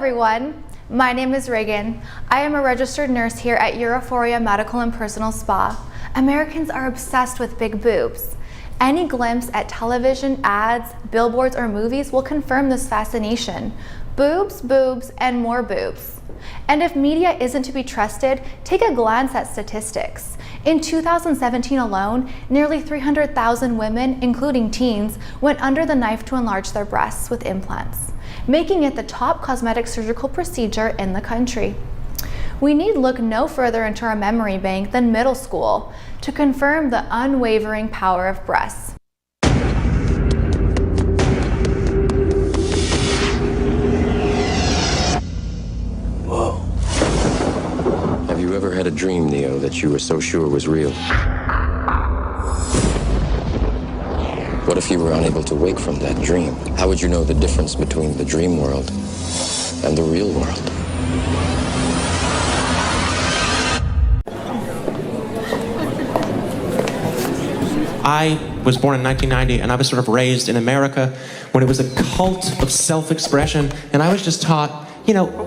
everyone. My name is Reagan. I am a registered nurse here at Europhoria Medical and Personal Spa. Americans are obsessed with big boobs. Any glimpse at television, ads, billboards, or movies will confirm this fascination. Boobs, boobs, and more boobs. And if media isn't to be trusted, take a glance at statistics. In 2017 alone, nearly 300,000 women, including teens, went under the knife to enlarge their breasts with implants, making it the top cosmetic surgical procedure in the country. We need look no further into our memory bank than middle school to confirm the unwavering power of breasts. Whoa. Have you ever had a dream, Neo, that you were so sure was real? What if you were unable to wake from that dream? How would you know the difference between the dream world and the real world? I was born in 1990, and I was sort of raised in America when it was a cult of self-expression, and I was just taught,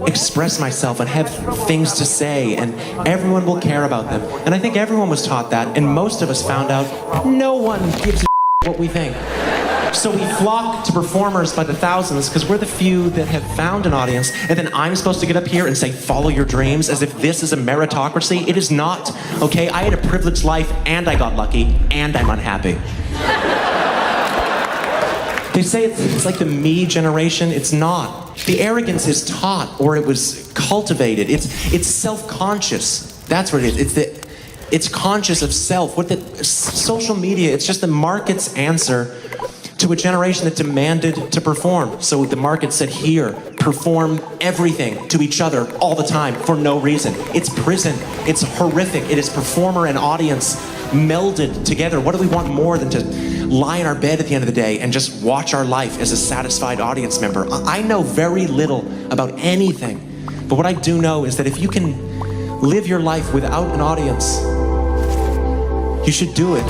express myself and have things to say, and everyone will care about them. And I think everyone was taught that, and most of us found out no one gives a what we think. So we flock to performers by the thousands because we're the few that have found an audience, and then I'm supposed to get up here and say, follow your dreams, as if this is a meritocracy. It is not, okay? I had a privileged life, and I got lucky, and I'm unhappy. They say it's like the me generation. It's not. The arrogance is taught, or it was cultivated. It's self-conscious. That's what it is. It's conscious of self. Social media, it's just the market's answer to a generation that demanded to perform. So the market said, here, perform everything to each other all the time for no reason. It's prison. It's horrific. It is performer and audience melded together. What do we want more than to lie in our bed at the end of the day and just watch our life as a satisfied audience member? I know very little about anything, but what I do know is that if you can live your life without an audience, you should do it.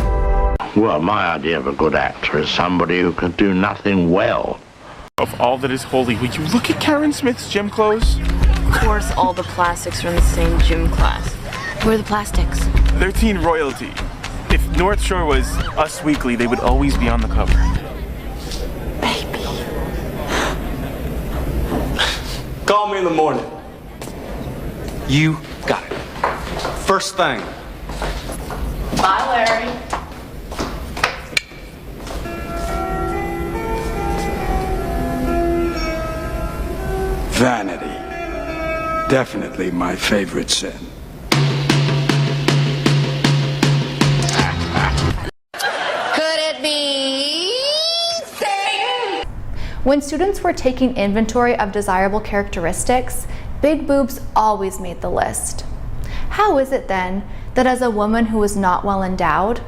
Well, my idea of a good actor is somebody who can do nothing well. Of all that is holy, will you look at Karen Smith's gym clothes? Of course, all the plastics are in the same gym class. Where are the plastics? They're teen royalty. If North Shore was Us Weekly, they would always be on the cover. Baby. Call me in the morning. You got it. First thing. Bye, Larry. Vanity. Definitely my favorite sin. Could it be Satan? When students were taking inventory of desirable characteristics, big boobs always made the list. How is it then that as a woman who is not well endowed,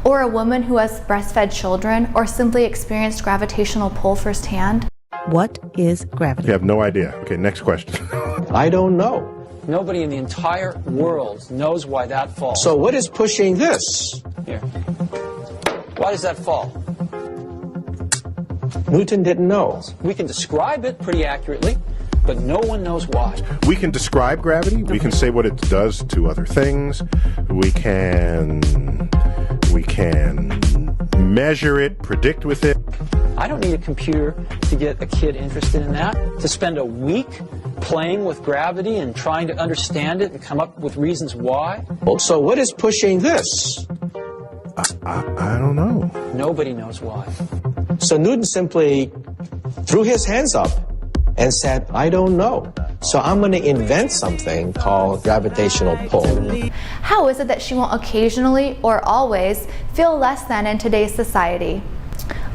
or a woman who has breastfed children, or simply experienced gravitational pull firsthand? What is gravity? You have no idea. Okay, next question. I don't know. Nobody in the entire world knows why that falls. So what is pushing this? Here. Why does that fall? Newton didn't know. We can describe it pretty accurately, but no one knows why. We can describe gravity. We can say what it does to other things. We can measure it, predict with it. I don't need a computer to get a kid interested in that. To spend a week playing with gravity and trying to understand it and come up with reasons why. So what is pushing this? I don't know. Nobody knows why. So Newton simply threw his hands up and said, I don't know. So I'm going to invent something called gravitational pull. How is it that she won't occasionally or always feel less than in today's society?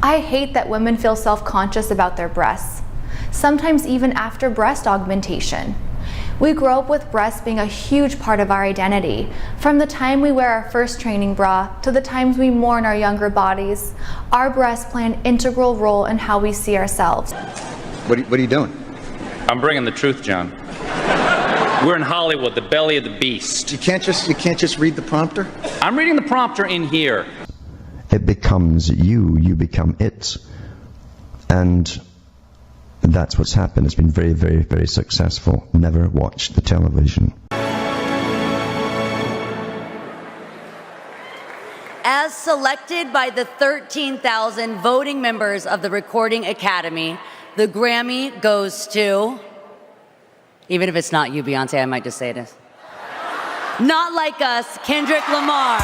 I hate that women feel self-conscious about their breasts, sometimes even after breast augmentation. We grow up with breasts being a huge part of our identity. From the time we wear our first training bra to the times we mourn our younger bodies, our breasts play an integral role in how we see ourselves. What are you doing? I'm bringing the truth, John. We're in Hollywood, the belly of the beast. You can't just read the prompter? I'm reading the prompter in here. It becomes you become it. And And that's what's happened. It's been very, very, very successful. Never watch the television. As selected by the 13,000 voting members of the Recording Academy, the Grammy goes to, even if it's not you, Beyonce, I might just say this. Not Like Us, Kendrick Lamar.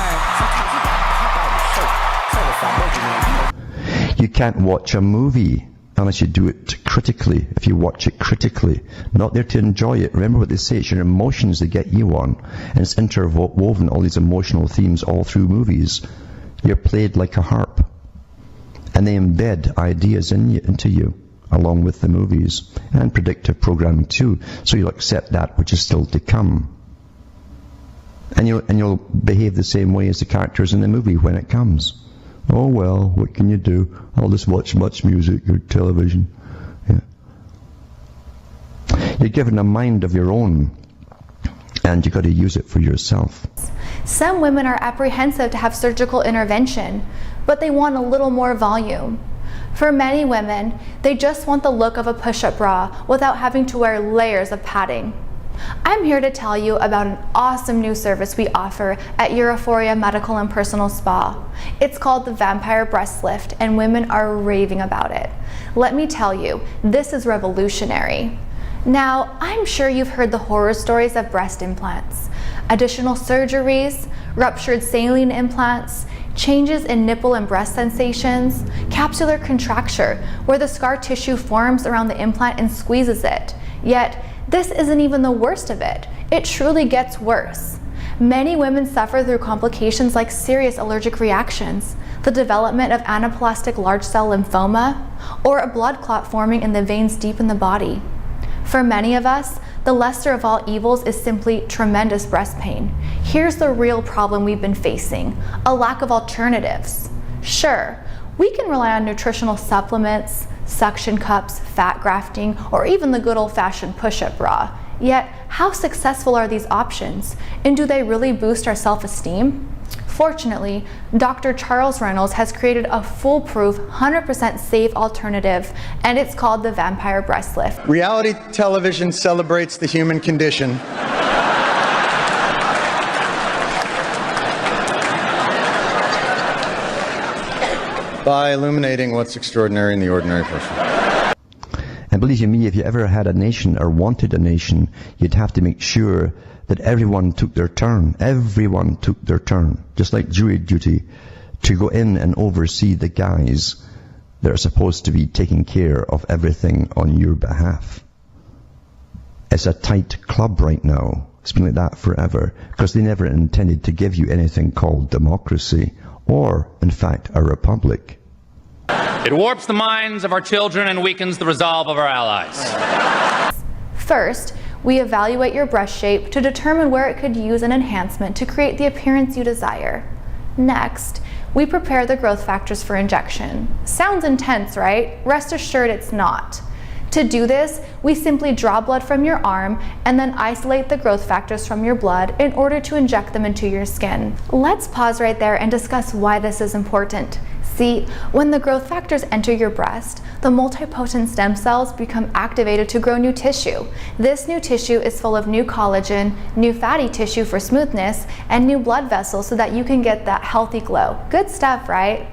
You can't watch a movie unless you do it critically. If you watch it critically, not there to enjoy it. Remember what they say, it's your emotions that get you on. And it's interwoven, all these emotional themes all through movies. You're played like a harp. And they embed ideas into you, along with the movies. And predictive programming too. So you'll accept that which is still to come. And you'll behave the same way as the characters in the movie when it comes. Oh well, what can you do? I'll just watch much music or television. Yeah. You're given a mind of your own, and you've got to use it for yourself. Some women are apprehensive to have surgical intervention, but they want a little more volume. For many women, they just want the look of a push-up bra without having to wear layers of padding. I'm here to tell you about an awesome new service we offer at Europhoria Medical and Personal Spa. It's called the Vampire Breast Lift, and women are raving about it. Let me tell you, this is revolutionary. Now, I'm sure you've heard the horror stories of breast implants, additional surgeries, ruptured saline implants, changes in nipple and breast sensations, capsular contracture, where the scar tissue forms around the implant and squeezes it. Yet, this isn't even the worst of it. It truly gets worse. Many women suffer through complications like serious allergic reactions, the development of anaplastic large cell lymphoma, or a blood clot forming in the veins deep in the body. For many of us, the lesser of all evils is simply tremendous breast pain. Here's the real problem we've been facing: a lack of alternatives. Sure, we can rely on nutritional supplements, suction cups, fat grafting, or even the good old-fashioned push-up bra. Yet, how successful are these options? And do they really boost our self-esteem? Fortunately, Dr. Charles Reynolds has created a foolproof, 100% safe alternative, and it's called the Vampire Breast Lift. Reality television celebrates the human condition. By illuminating what's extraordinary in the ordinary person. And believe you me, if you ever had a nation or wanted a nation, you'd have to make sure that everyone took their turn. Everyone took their turn. Just like jury duty, to go in and oversee the guys that are supposed to be taking care of everything on your behalf. It's a tight club right now. It's been like that forever, because they never intended to give you anything called democracy, or, in fact, a republic. It warps the minds of our children and weakens the resolve of our allies. First, we evaluate your breast shape to determine where it could use an enhancement to create the appearance you desire. Next, we prepare the growth factors for injection. Sounds intense, right? Rest assured it's not. To do this, we simply draw blood from your arm and then isolate the growth factors from your blood in order to inject them into your skin. Let's pause right there and discuss why this is important. See, when the growth factors enter your breast, the multipotent stem cells become activated to grow new tissue. This new tissue is full of new collagen, new fatty tissue for smoothness, and new blood vessels so that you can get that healthy glow. Good stuff, right?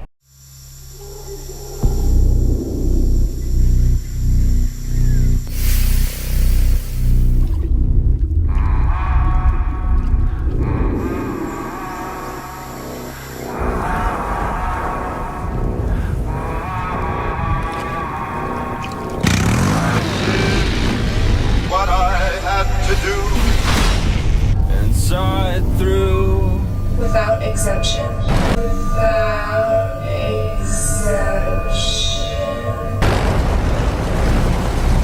Without exemption. Without exemption.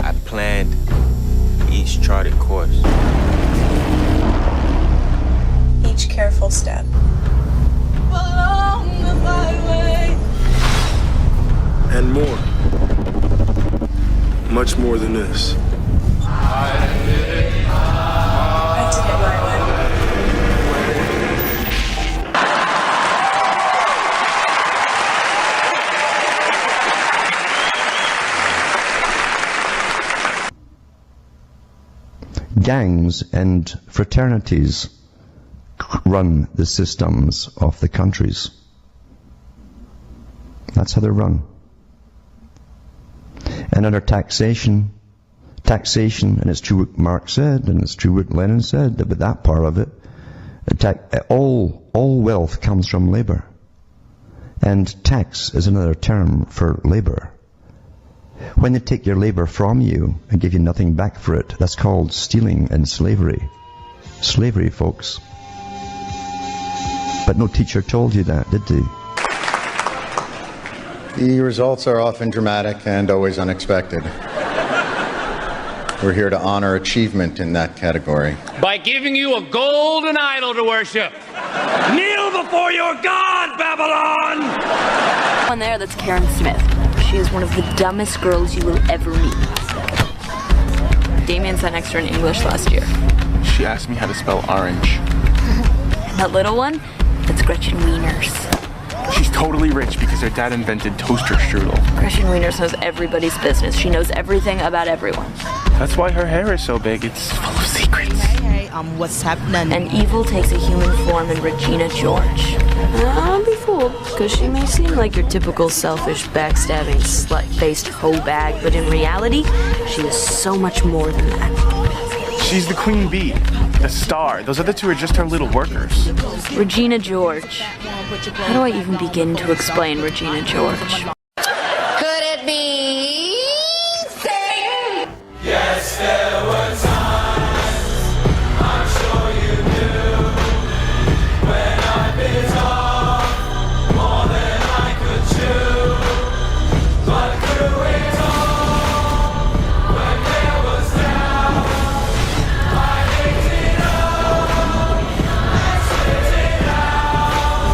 I planned each charted course. Each careful step. Along the byway. And more. Much more than this. I did it my way. gangs and fraternities run the systems of the countries. That's how they're run. And under taxation, and it's true what Marx said, and it's true what Lenin said about that part of it, all wealth comes from labor. And tax is another term for labor. When they take your labor from you and give you nothing back for it, that's called stealing and slavery. Slavery, folks. But no teacher told you that, did they? The results are often dramatic and always unexpected. We're here to honor achievement in that category. By giving you a golden idol to worship. Kneel before your God, Babylon! One there, that's Karen Smith. She is one of the dumbest girls you will ever meet. Damien sat next to her in English last year. She asked me how to spell orange. That little one, that's Gretchen Wieners. She's totally rich because her dad invented toaster strudel. Gretchen Wieners knows everybody's business. She knows everything about everyone. That's why her hair is so big. It's full of secrets. Hey, what's happening? And evil takes a human form in Regina George. Don't be fooled, because she may seem like your typical selfish, backstabbing, slut-faced hoe bag, but in reality, she is so much more than that. She's the queen bee, the star. Those other two are just her little workers. Regina George. How do I even begin to explain Regina George? Could it be Satan? Yes, there were times, I'm sure you knew, when I bit off more than I could chew. But through it all, when there was doubt, I picked it up and spit it out.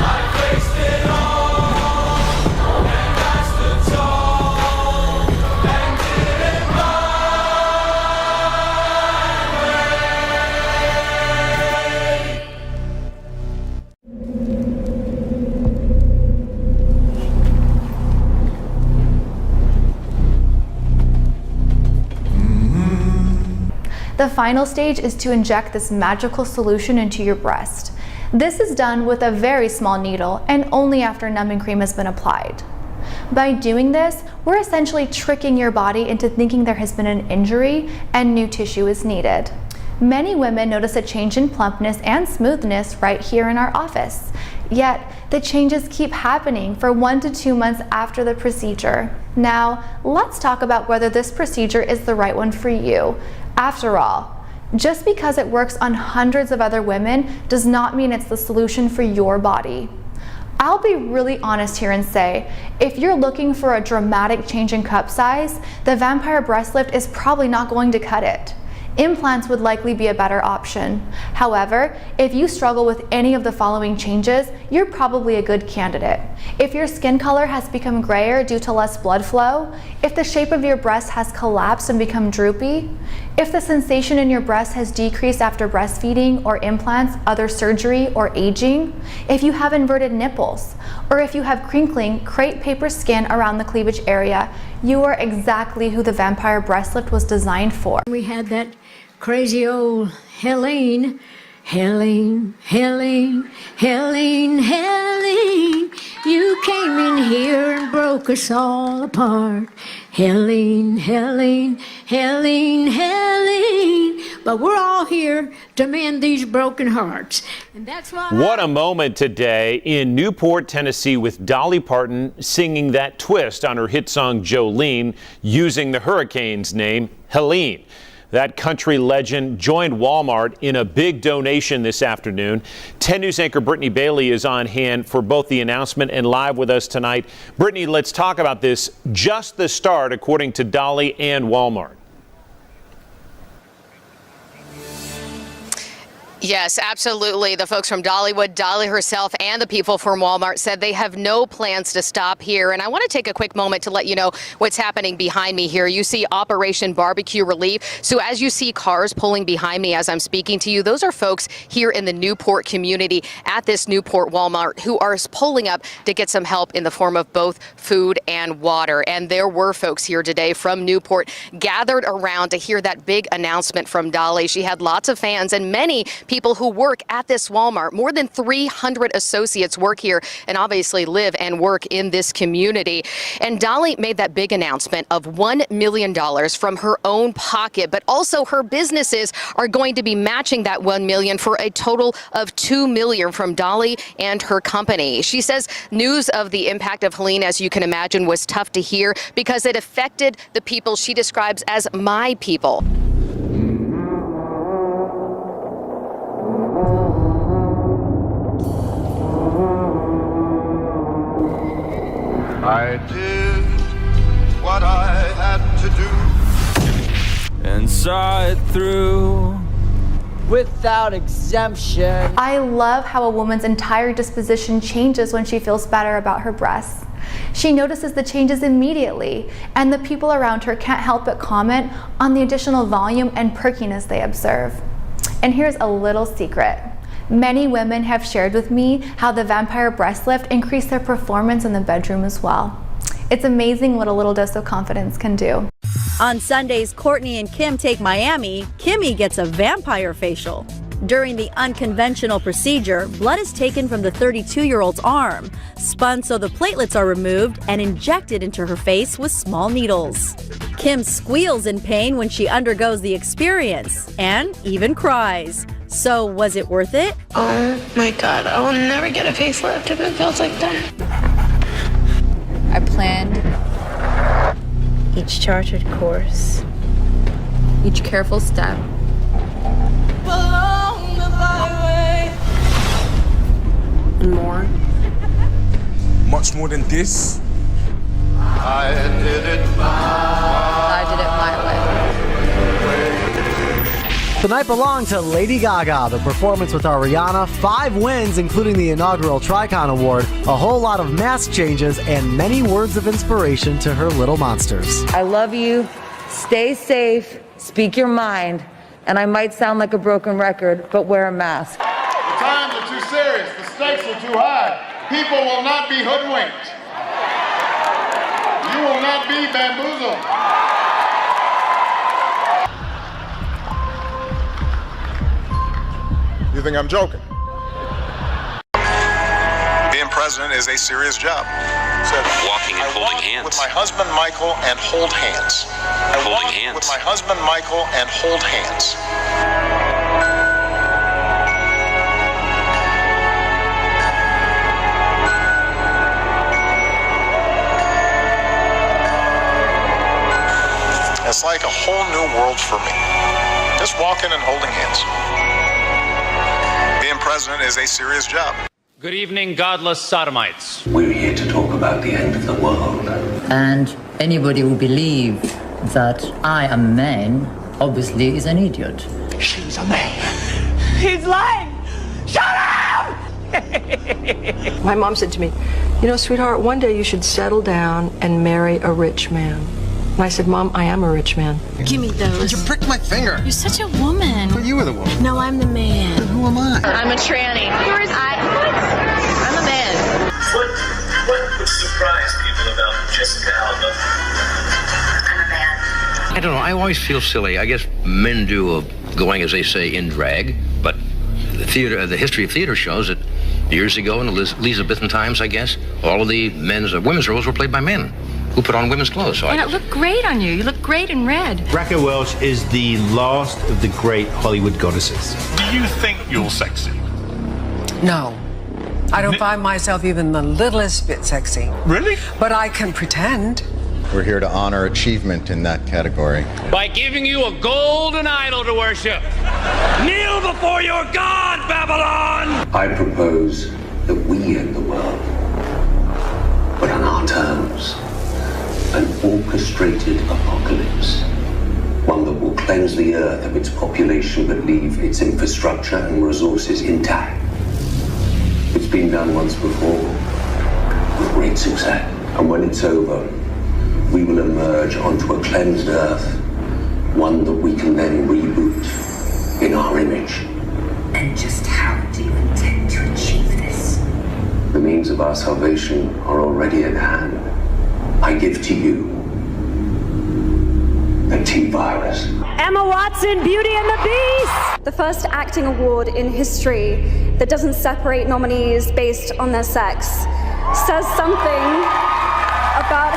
I faced it all, and I stood tall, and did it my The final stage is to inject this magical solution into your breast. This is done with a very small needle and only after numbing cream has been applied. By doing this, we're essentially tricking your body into thinking there has been an injury and new tissue is needed. Many women notice a change in plumpness and smoothness right here in our office. Yet, the changes keep happening for 1 to 2 months after the procedure. Now, let's talk about whether this procedure is the right one for you. After all, just because it works on hundreds of other women does not mean it's the solution for your body. I'll be really honest here and say, if you're looking for a dramatic change in cup size, the Vampire Breast Lift is probably not going to cut it. Implants would likely be a better option. However, if you struggle with any of the following changes, you're probably a good candidate. If your skin color has become grayer due to less blood flow, if the shape of your breast has collapsed and become droopy, if the sensation in your breast has decreased after breastfeeding or implants, other surgery, or aging, if you have inverted nipples, or if you have crinkling, crepe paper skin around the cleavage area, you are exactly who the Vampire Breast Lift was designed for. We had that crazy old Helene, you came in here and broke us all apart. Helene, but we're all here to mend these broken hearts. And that's why What a moment today in Newport, Tennessee, with Dolly Parton singing that twist on her hit song Jolene, using the hurricane's name, Helene. That country legend joined Walmart in a big donation this afternoon. 10 News anchor Brittany Bailey is on hand for both the announcement and live with us tonight. Brittany, let's talk about this. Just the start, according to Dolly and Walmart. Yes, absolutely. The folks from Dollywood, Dolly herself, and the people from Walmart said they have no plans to stop here. And I want to take a quick moment to let you know what's happening behind me here. You see Operation Barbecue Relief. So as you see cars pulling behind me as I'm speaking to you, those are folks here in the Newport community at this Newport Walmart who are pulling up to get some help in the form of both food and water. And there were folks here today from Newport gathered around to hear that big announcement from Dolly. She had lots of fans and many people who work at this Walmart. More than 300 associates work here and obviously live and work in this community. And Dolly made that big announcement of $1 million from her own pocket, but also her businesses are going to be matching that $1 million for a total of $2 million from Dolly and her company. She says news of the impact of Helene, as you can imagine, was tough to hear because it affected the people she describes as my people. I did what I had to do and saw it through without exemption. I love how a woman's entire disposition changes when she feels better about her breasts. She notices the changes immediately, and the people around her can't help but comment on the additional volume and perkiness they observe. And here's a little secret. Many women have shared with me how the Vampire Breast Lift increased their performance in the bedroom as well. It's amazing what a little dose of confidence can do. On Sundays, Courtney and Kim take Miami. Kimmy gets a vampire facial. During the unconventional procedure, blood is taken from the 32-year-old's arm, spun so the platelets are removed, and injected into her face with small needles. Kim squeals in pain when she undergoes the experience, and even cries. So, was it worth it? Oh my God, I will never get a facelift if it feels like that. I planned each charted course, each careful step. Along the byway. And more. Much more than this. I did it my way. The night belonged to Lady Gaga. The performance with Ariana, 5 wins, including the inaugural Tricon Award, a whole lot of mask changes, and many words of inspiration to her little monsters. I love you. Stay safe. Speak your mind. And I might sound like a broken record, but wear a mask. The times are too serious. The stakes are too high. People will not be hoodwinked. You will not be bamboozled. You think I'm joking? Being president is a serious job. Walking and holding hands. With my husband Michael and hold hands. Holding hands. With my husband Michael and hold hands. It's like a whole new world for me. Just walking and holding hands. Being president is a serious job. Good evening, godless sodomites. We're here to talk about the end of the world. And anybody who believes that I am a man obviously is an idiot. She's a man. He's lying. Shut up! My mom said to me, you know, sweetheart, one day you should settle down and marry a rich man. And I said, Mom, I am a rich man. Give me those. You pricked my finger. You're such a woman. But you were the woman. No, I'm the man. Who am I? I'm a tranny. I'm a man. What would surprise people about Jessica Alba? I'm a man. I don't know. I always feel silly. I guess men do going, as they say, in drag. But the history of theater shows that years ago in the Elizabethan times, I guess, all of the women's roles were played by men who put on women's clothes. So And it looked great on you. You look great in red. Raquel Welch is the last of the great Hollywood goddesses. Do you think you're sexy? No. I don't find myself even the littlest bit sexy. Really? But I can pretend. We're here to honor achievement in that category. By giving you a golden idol to worship. Kneel before your God, Babylon! I propose that we end the world, but on our terms. An orchestrated apocalypse One that will cleanse the earth of its population but leave its infrastructure and resources intact. It's been done once before with great success. And when it's over, we will emerge onto a cleansed earth, one that we can then reboot in our image. And just how do you intend to achieve this? The means of our salvation are already at hand. I give to you the T-virus. Emma Watson, Beauty and the Beast! The first acting award in history that doesn't separate nominees based on their sex says something about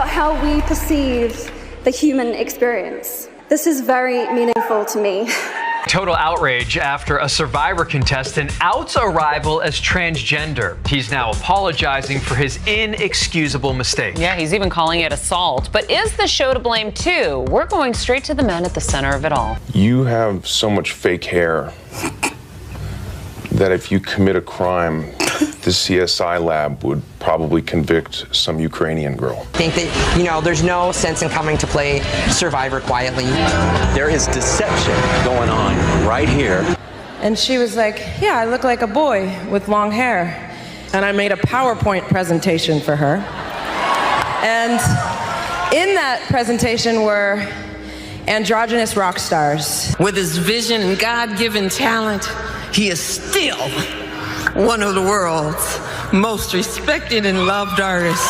how we perceive the human experience. This is very meaningful to me. Total outrage after a Survivor contestant outs a rival as transgender. He's now apologizing for his inexcusable mistake. Yeah, he's even calling it assault. But is the show to blame too? We're going straight to the men at the center of it all. You have so much fake hair that if you commit a crime, the CSI lab would probably convict some Ukrainian girl. I think that, there's no sense in coming to play Survivor quietly. There is deception going on right here. And she was like, yeah, I look like a boy with long hair. And I made a PowerPoint presentation for her. And in that presentation were androgynous rock stars. With his vision and God-given talent, he is still one of the world's most respected and loved artists.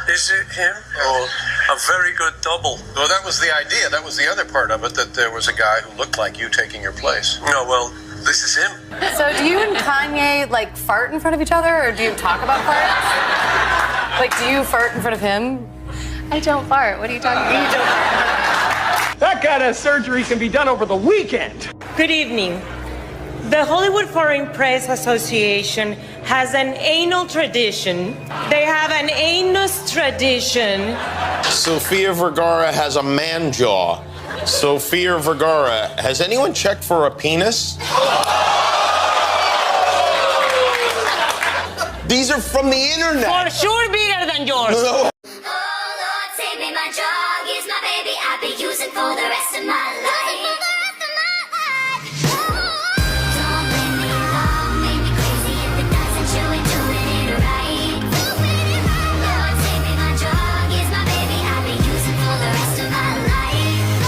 Is it him? Or a very good double? Well, that was the idea. That was the other part of it, that there was a guy who looked like you taking your place. No, well, this is him. So do you and Kanye, fart in front of each other, or do you talk about farts? Do you fart in front of him? I don't fart. What are you talking about? You don't fart. That kind of surgery can be done over the weekend. Good evening. The Hollywood Foreign Press Association has an anal tradition. They have an anus tradition. Sofia Vergara has a man jaw. Sofia Vergara, has anyone checked for a penis? These are from the internet. For sure bigger than yours. No. My dog is my baby, I'll be using for the rest of my life. Don't blame me long, make me crazy if it doesn't show it doing it right. Lord, save me, my dog is my baby, I'll be using for the rest of my life.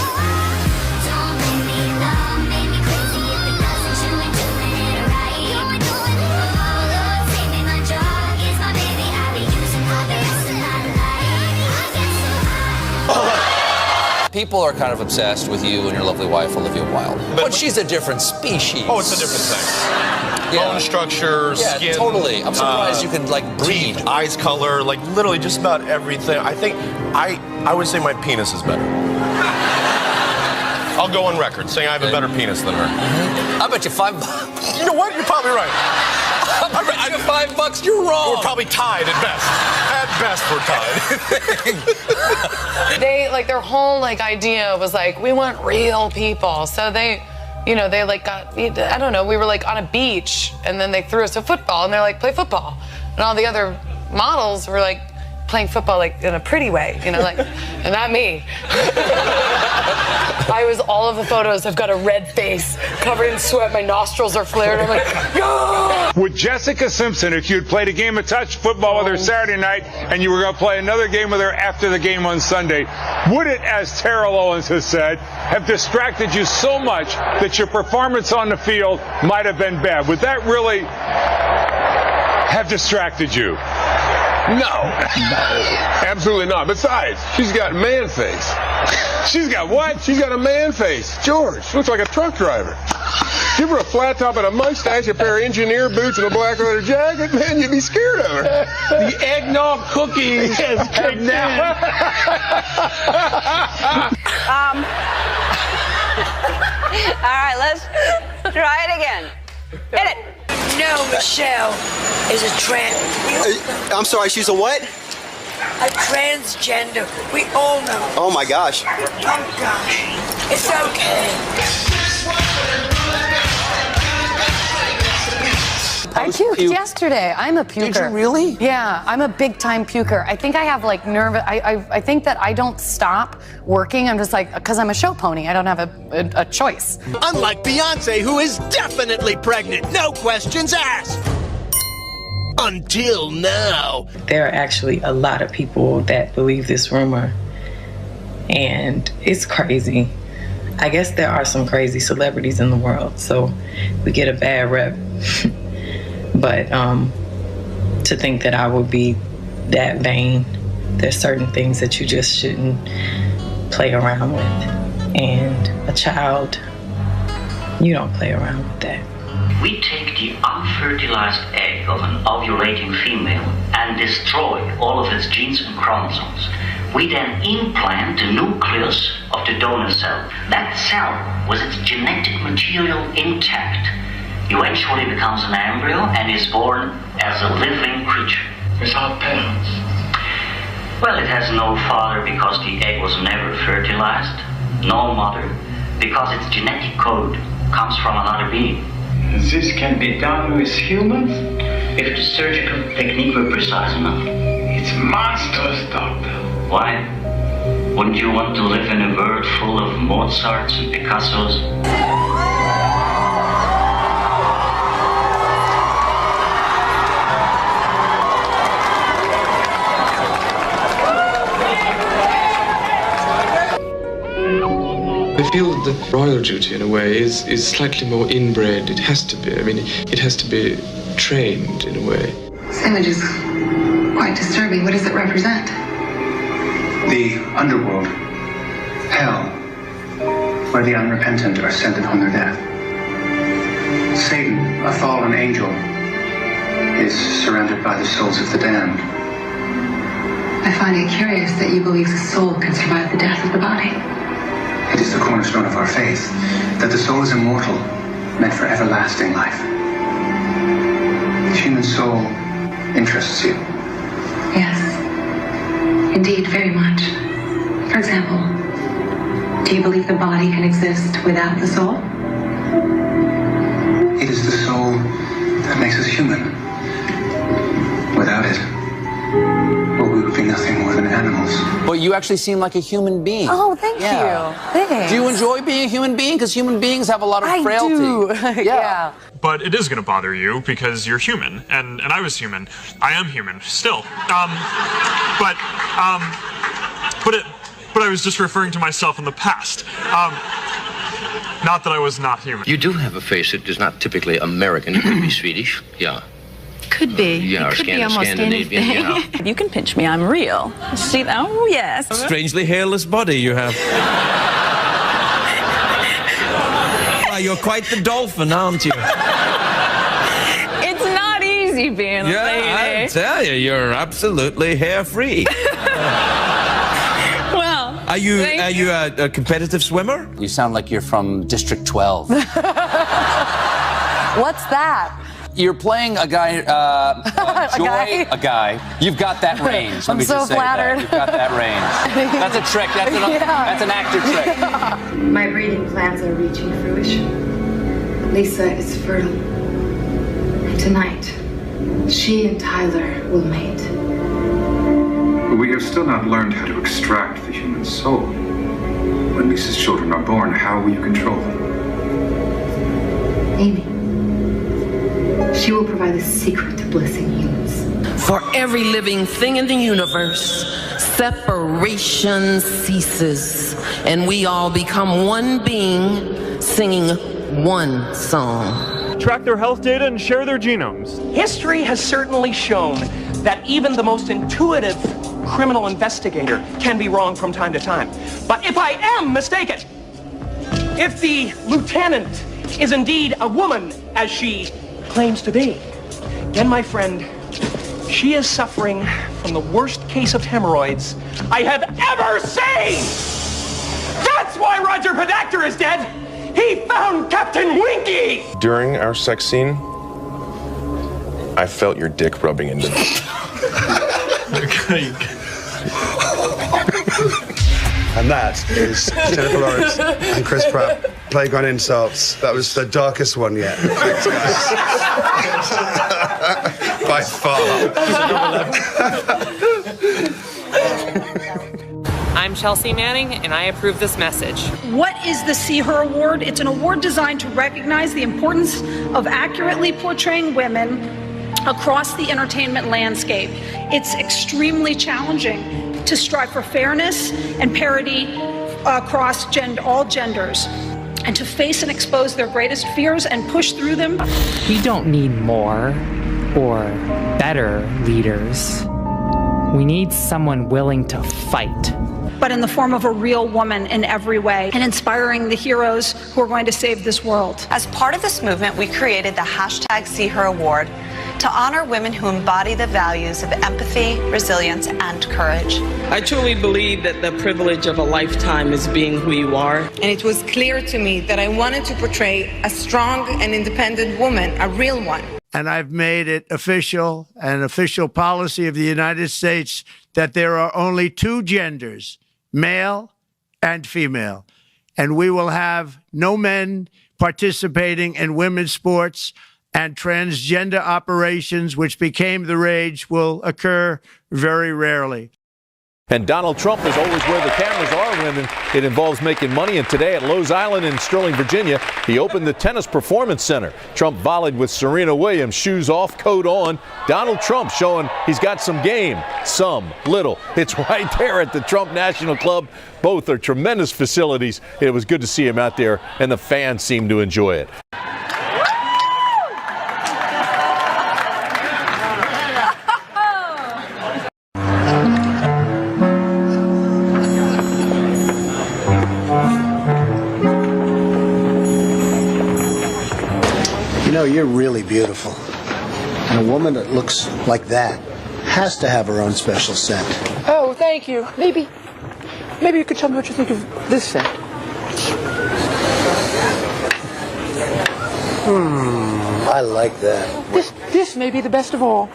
Don't blame me long, make me crazy if it doesn't show it doing it right. Lord, save me, my dog is my baby, I'll be using for the rest of my life. People are kind of obsessed with you and your lovely wife, Olivia Wilde. But she's a different species. Oh, it's a different thing. Yeah. Bone structure, skin. Yeah, totally. I'm surprised you can breed. Teeth, eyes color, literally just about everything. I think I would say my penis is better. I'll go on record saying I have a better penis than her. I bet you $5. You know what? You're probably right. I bet you $5. You're wrong. We're probably tied at best. At best, we're tied. They their whole idea was we want real people. So they got, I don't know, we were on a beach and then they threw us a football and they're like, play football. And all the other models were playing football in a pretty way, and not me. All of the photos, I've got a red face, covered in sweat, my nostrils are flared, I'm like, no! With Jessica Simpson, if you'd played a game of touch football with her Saturday night and you were going to play another game with her after the game on Sunday, would it, as Terrell Owens has said, have distracted you so much that your performance on the field might have been bad? Would that really have distracted you? No, absolutely not. Besides, she's got man face. She's got what? She's got a man face. George, she looks like a truck driver. Give her a flat top and a mustache, a pair of engineer boots, and a black leather jacket, man, you'd be scared of her. The eggnog cookies has kicked now. All right, let's try it again. Hit it. No, Michelle is a trans. I'm sorry, she's a what? A transgender. We all know. Oh my gosh. Oh gosh. It's okay. I puked yesterday. I'm a puker. Did you really? Yeah, I'm a big time puker. I think I have like nervous. I think that I don't stop working. I'm just like, because I'm a show pony. I don't have a choice. Unlike Beyonce, who is definitely pregnant. No questions asked. Until now. There are actually a lot of people that believe this rumor, and it's crazy. I guess there are some crazy celebrities in the world, so we get a bad rep. But to think that I would be that vain, there's certain things that you just shouldn't play around with. And a child, you don't play around with that. We take the unfertilized egg of an ovulating female and destroy all of its genes and chromosomes. We then implant the nucleus of the donor cell. That cell, with its genetic material intact, eventually becomes an embryo and is born as a living creature. Without parents? Well, it has no father because the egg was never fertilized, no mother because its genetic code comes from another being. This can be done with humans if the surgical technique were precise enough. It's monstrous, doctor. Why? Wouldn't you want to live in a world full of Mozarts and Picassos? I feel that the royal duty, in a way, is slightly more inbred. It has to be. I mean, it has to be trained, in a way. This image is quite disturbing. What does it represent? The underworld. Hell. Where the unrepentant are sent upon their death. Satan, a fallen angel, is surrounded by the souls of the damned. I find it curious that you believe the soul can survive the death of the body. It is the cornerstone of our faith, that the soul is immortal, meant for everlasting life. The human soul interests you. Yes, indeed, very much. For example, do you believe the body can exist without the soul? It is the soul that makes us human. Without it, well, we would be nothing more than animals. Well, you actually seem like a human being. Oh, thank you. Thanks. Do you enjoy being a human being? Because human beings have a lot of frailty. I do. Yeah. But it is going to bother you because you're human, and I was human. I am human still. But I was just referring to myself in the past. Not that I was not human. You do have a face that is not typically American. You could be Swedish, yeah. Could be. Yeah, or it could be almost Scandinavian, anything. yeah. You can pinch me, I'm real. See, oh yes. Strangely hairless body you have. You're quite the dolphin, aren't you? It's not easy being a lady. Yeah, I tell you, you're absolutely hair-free. Well, are you a competitive swimmer? You sound like you're from District 12. What's that? You're playing a guy, a guy. You've got that range. Let I'm me so just say flattered. that. You've got that range. That's a trick. That's an actor trick. Yeah. My breeding plans are reaching fruition. Lisa is fertile. And tonight, she and Tyler will mate. But we have still not learned how to extract the human soul. When Lisa's children are born, how will you control them? Amy. She will provide the secret to blessing humans. For every living thing in the universe, separation ceases, and we all become one being singing one song. Track their health data and share their genomes. History has certainly shown that even the most intuitive criminal investigator can be wrong from time to time. But if I am mistaken, if the lieutenant is indeed a woman, as she claims to be, then, my friend, she is suffering from the worst case of hemorrhoids I have ever seen! That's why Roger Podacter is dead! He found Captain Winky! During our sex scene, I felt your dick rubbing into me. And that is Jennifer Lawrence and Chris Pratt playing on insults. That was the darkest one yet. Thanks, guys. By far. I'm Chelsea Manning, and I approve this message. What is the See Her Award? It's an award designed to recognize the importance of accurately portraying women across the entertainment landscape. It's extremely challenging to strive for fairness and parity across all genders, and to face and expose their greatest fears and push through them. We don't need more or better leaders. We need someone willing to fight. But in the form of a real woman in every way, and inspiring the heroes who are going to save this world. As part of this movement, we created the hashtag See Her Award to honor women who embody the values of empathy, resilience, and courage. I truly believe that the privilege of a lifetime is being who you are. And it was clear to me that I wanted to portray a strong and independent woman, a real one. And I've made it official, an official policy of the United States, that there are only two genders, male and female. And we will have no men participating in women's sports, and transgender operations, which became the rage, will occur very rarely. And Donald Trump is always where the cameras are when it involves making money. And today at Lowe's Island in Sterling, Virginia, he opened the Tennis Performance Center. Trump volleyed with Serena Williams, shoes off, coat on. Donald Trump showing he's got some game, some little. It's right there at the Trump National Club. Both are tremendous facilities. It was good to see him out there, and the fans seem to enjoy it. You know, you're really beautiful. And a woman that looks like that has to have her own special scent. Oh, thank you. Maybe you could tell me what you think of this scent. I like that. This may be the best of all.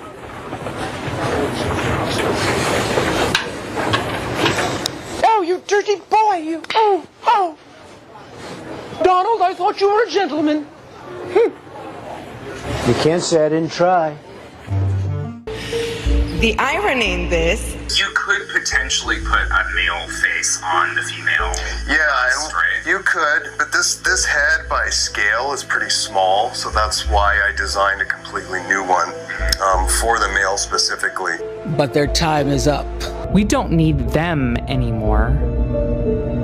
Oh, you dirty boy, you. Oh. Donald, I thought you were a gentleman. You can't say I didn't try. The irony in this, you could potentially put a male face on the female. You could, but this head by scale is pretty small, so that's why I designed a completely new one for the male specifically. But their time is up. We don't need them anymore.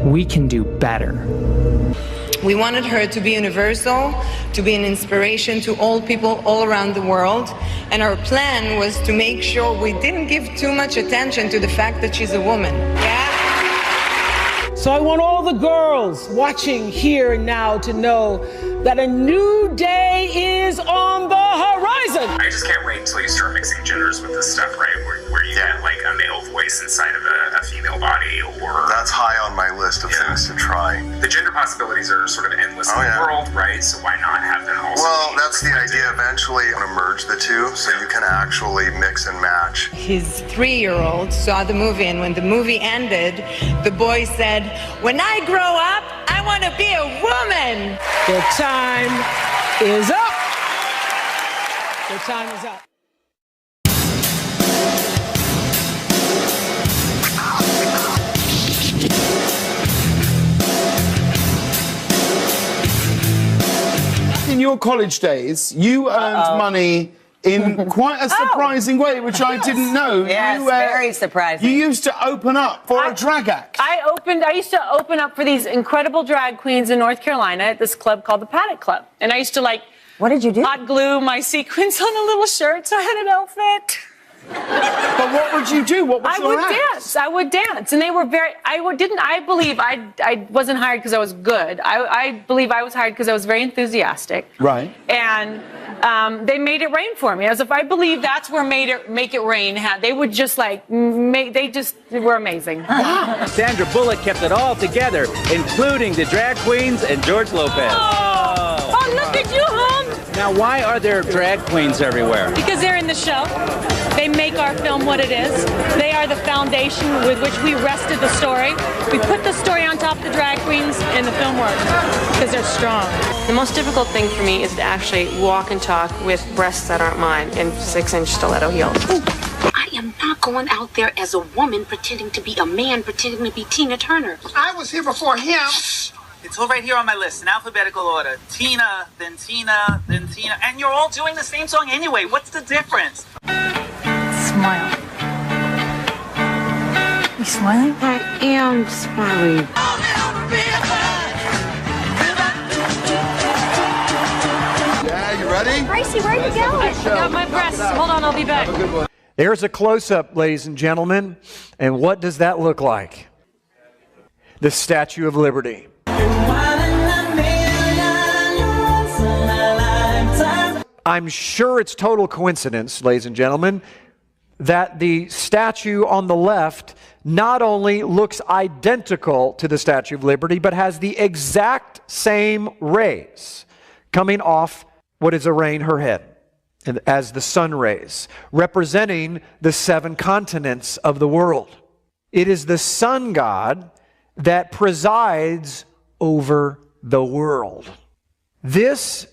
We can do better. we wanted her to be universal, to be an inspiration to all people all around the world. And our plan was to make sure we didn't give too much attention to the fact that she's a woman. So I want all the girls watching here and now to know that a new day is on the horizon. I just can't wait until you start mixing genders with this stuff, right? Where you get like a male voice inside of a female body, or... That's high on my list of things to try. The gender possibilities are sort of endless in the world, right? So why not have them also? Well, that's the idea. Eventually, I'm gonna merge the two so you can actually mix and match. His 3-year-old saw the movie, and when the movie ended, the boy said, "When I grow up, I want to be a woman." Their time is up. Their time is up. In your college days, you earned money in quite a surprising way, which I didn't know. Yes, very surprising. You used to open up for a drag act. I used to open up for these incredible drag queens in North Carolina at this club called the Paddock Club. And I used to what did you do? Hot glue my sequins on a little shirt so I had an outfit. But what would you do? What was your act? I would dance. And they were I believe I wasn't hired because I was good. I believe I was hired because I was very enthusiastic. Right. And they made it rain for me. As if I believe that's where Make It Rain had. They would just they were amazing. Sandra Bullock kept it all together, including the drag queens and George Lopez. Oh, look at you, hon. Now, why are there drag queens everywhere? Because they're in the show. They make our film what it is. They are the foundation with which we rested the story. We put the story on top of the drag queens, and the film works because they're strong. The most difficult thing for me is to actually walk and talk with breasts that aren't mine in 6-inch stiletto heels. I am not going out there as a woman pretending to be a man, pretending to be Tina Turner. I was here before him. It's all right here on my list in alphabetical order. Tina, then Tina, then Tina. And you're all doing the same song anyway. What's the difference? Smile. You smiling? I am smiling. Yeah, you ready? Gracie, where are you going? I got my breasts. Hold on, I'll be back. Have a good one. There's a close-up, ladies and gentlemen. And what does that look like? The Statue of Liberty. I'm sure it's total coincidence, ladies and gentlemen, that the statue on the left not only looks identical to the Statue of Liberty, but has the exact same rays coming off what is arraying her head as the sun rays, representing the 7 continents of the world. It is the sun god that presides over the world. This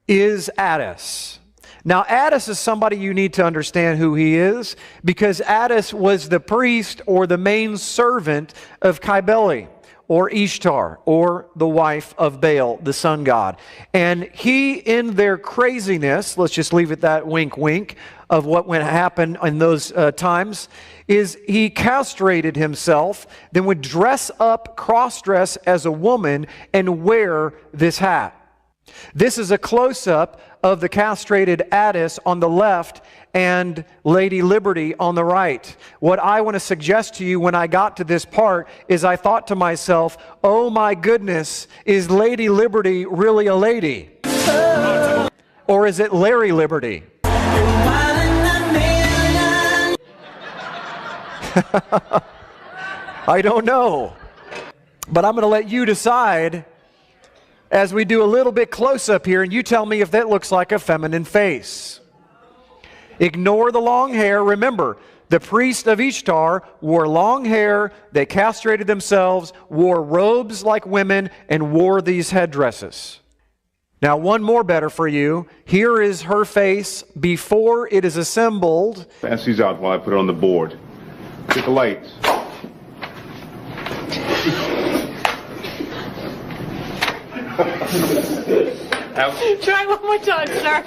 is Attis. Now, Attis is somebody you need to understand who he is, because Attis was the priest or the main servant of Cybele, or Ishtar, or the wife of Baal, the sun god. And he, in their craziness, let's just leave it that wink wink, of what went happen in those times, is he castrated himself, then would dress up, cross-dress as a woman, and wear this hat. This is a close-up of the castrated Attis on the left and Lady Liberty on the right. What I want to suggest to you when I got to this part is I thought to myself, oh my goodness, is Lady Liberty really a lady? Or is it Larry Liberty? I don't know. But I'm going to let you decide as we do a little bit close up here, and you tell me if that looks like a feminine face. Ignore the long hair. Remember, the priest of Ishtar wore long hair, they castrated themselves, wore robes like women, and wore these headdresses. Now, one more better for you. Here is her face before it is assembled. Pass these out while I put it on the board. Get the lights. Try one more time, sir.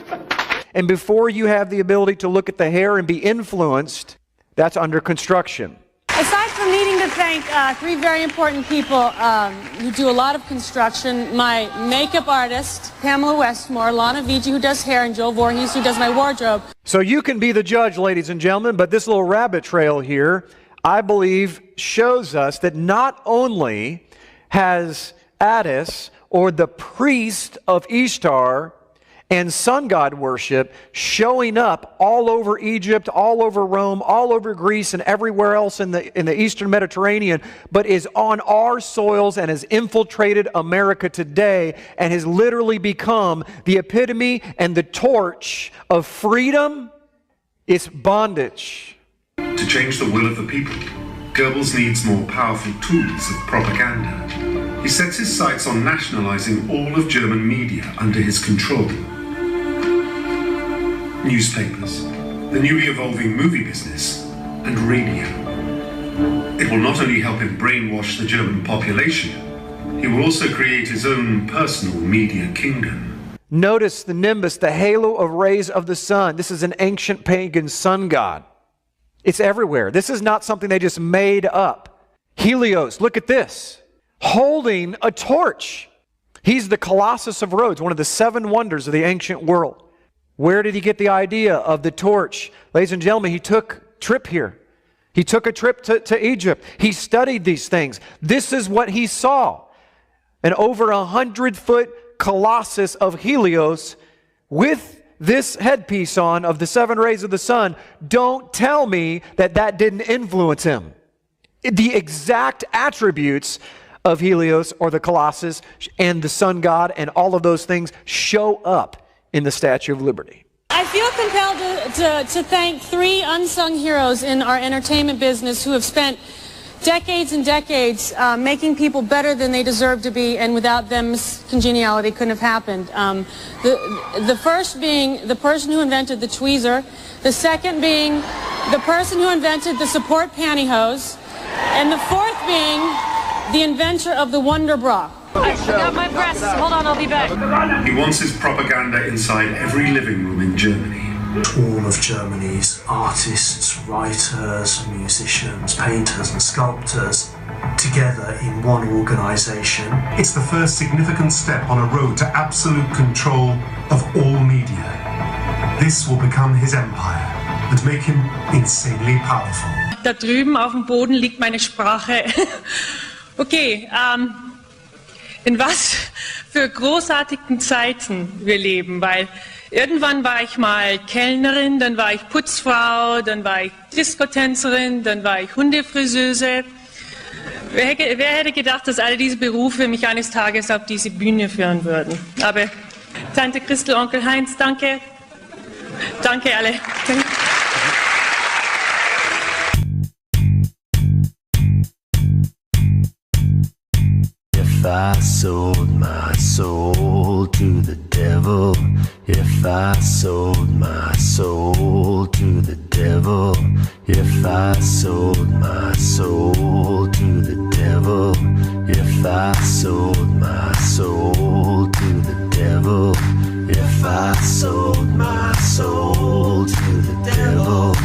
And before you have the ability to look at the hair and be influenced, that's under construction. Aside from needing to thank 3 very important people who do a lot of construction, my makeup artist, Pamela Westmore, Lana Vigi, who does hair, and Joel Voorhees, who does my wardrobe. So you can be the judge, ladies and gentlemen, but this little rabbit trail here, I believe, shows us that not only has Attis, or the priest of Ishtar, and sun god worship showing up all over Egypt, all over Rome, all over Greece, and everywhere else in the Eastern Mediterranean, but is on our soils and has infiltrated America today and has literally become the epitome and the torch of freedom. It's bondage. To change the will of the people, Goebbels needs more powerful tools of propaganda. He sets his sights on nationalizing all of German media under his control. Newspapers, the newly evolving movie business, and radio. It will not only help him brainwash the German population, he will also create his own personal media kingdom. Notice the nimbus, the halo of rays of the sun. This is an ancient pagan sun god. It's everywhere. This is not something they just made up. Helios, look at this. Holding a torch. He's the Colossus of Rhodes, one of the 7 wonders of the ancient world. Where did he get the idea of the torch? Ladies and gentlemen, he took a trip here. He took a trip to Egypt. He studied these things. This is what he saw. An over 100-foot Colossus of Helios with this headpiece on of the 7 rays of the sun. Don't tell me that that didn't influence him. The exact attributes of Helios or the Colossus and the sun god and all of those things show up in the Statue of Liberty. I feel compelled to thank 3 unsung heroes in our entertainment business who have spent decades and decades making people better than they deserve to be, and without them, congeniality couldn't have happened. The first being the person who invented the tweezer, the second being the person who invented the support pantyhose, and the fourth being the inventor of the Wonder Bra. I got my breasts. Hold on, I'll be back. He wants his propaganda inside every living room in Germany. All of Germany's artists, writers, musicians, painters and sculptors together in one organisation. It's the first significant step on a road to absolute control of all media. This will become his empire and make him insanely powerful. Da drüben auf dem Boden liegt meine Sprache. Okay, in was für großartigen Zeiten wir leben, weil irgendwann war ich mal Kellnerin, dann war ich Putzfrau, dann war ich Diskotänzerin, dann war ich Hundefriseuse. Wer hätte gedacht, dass alle diese Berufe mich eines Tages auf diese Bühne führen würden? Aber Tante Christel, Onkel Heinz, danke. Danke alle. Danke. If I sold my soul to the devil, if I sold my soul to the devil, if I sold my soul to the devil, if I sold my soul to the devil, if I sold my soul to the devil,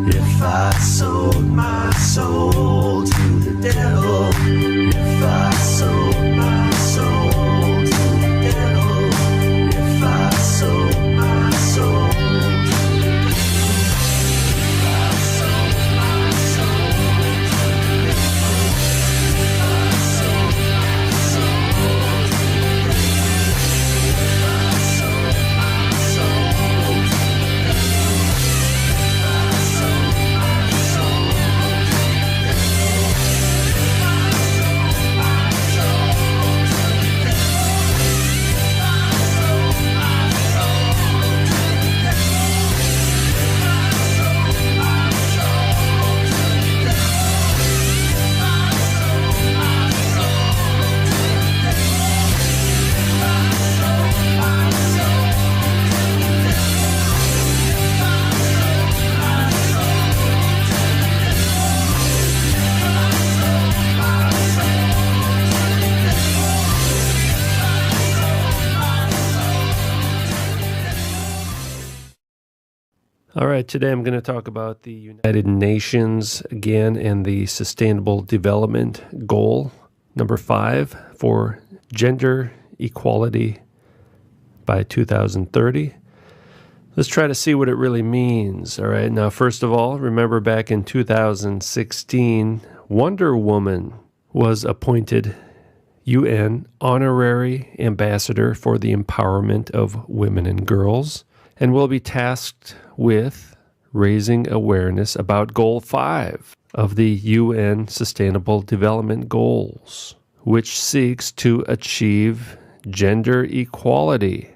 if I sold my soul to the devil, if I sold my soul to the devil, if I sold my soul to the devil, if I sold my soul to the devil, if I sold my soul to the devil, if I sold my soul to the devil, if I sold my soul to the All right, today I'm going to talk about the United Nations again and the Sustainable Development Goal number 5 for gender equality by 2030. Let's try to see what it really means. All right, now first of all, remember back in 2016, Wonder Woman was appointed UN Honorary Ambassador for the Empowerment of Women and Girls, and will be tasked with raising awareness about Goal 5 of the UN Sustainable Development Goals, which seeks to achieve gender equality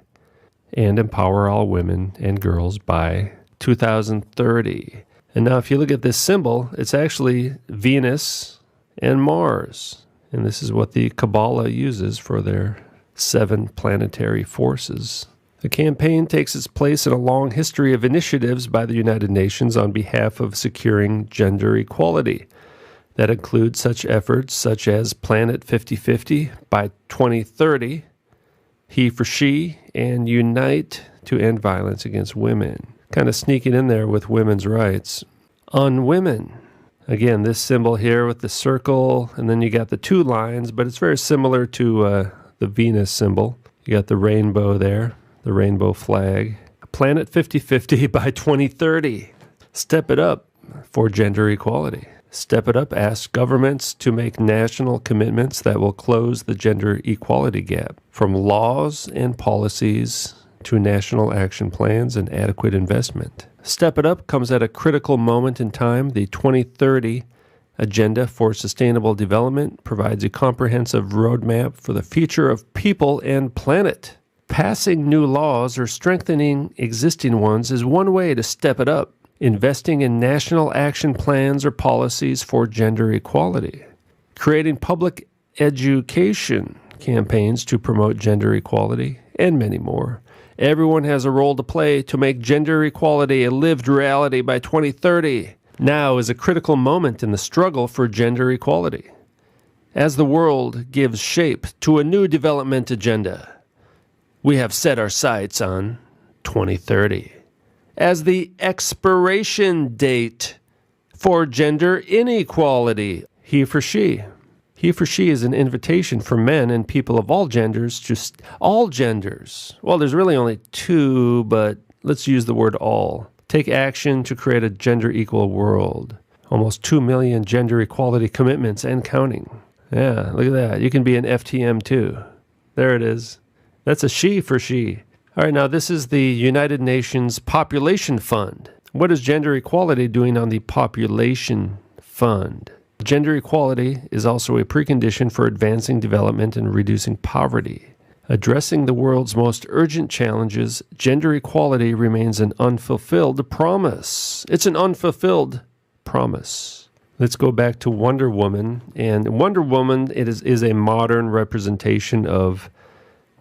and empower all women and girls by 2030. And now if you look at this symbol, it's actually Venus and Mars. And this is what the Kabbalah uses for their 7 planetary forces. The campaign takes its place in a long history of initiatives by the United Nations on behalf of securing gender equality. That includes such efforts such as Planet 50/50 by 2030, He for She, and Unite to End Violence Against Women. Kind of sneaking in there with women's rights. On women, again, this symbol here with the circle, and then you got the 2 lines, but it's very similar to the Venus symbol. You got the rainbow there. The rainbow flag. Planet 50/50 by 2030. Step it up for gender equality. Step it up asks governments to make national commitments that will close the gender equality gap, from laws and policies to national action plans and adequate investment. Step it up comes at a critical moment in time. The 2030 Agenda for Sustainable Development provides a comprehensive roadmap for the future of people and planet. Passing new laws or strengthening existing ones is one way to step it up. Investing in national action plans or policies for gender equality. Creating public education campaigns to promote gender equality, and many more. Everyone has a role to play to make gender equality a lived reality by 2030. Now is a critical moment in the struggle for gender equality. As the world gives shape to a new development agenda, we have set our sights on 2030 as the expiration date for gender inequality. He for she. He for she is an invitation for men and people of all genders, just all genders. Well, there's really only two, but let's use the word all. Take action to create a gender equal world. Almost 2 million gender equality commitments and counting. Yeah, look at that. You can be an FTM too. There it is. That's a she for she. All right, now this is the United Nations Population Fund. What is gender equality doing on the Population Fund? Gender equality is also a precondition for advancing development and reducing poverty. Addressing the world's most urgent challenges, gender equality remains an unfulfilled promise. It's an unfulfilled promise. Let's go back to Wonder Woman. And Wonder Woman is a modern representation of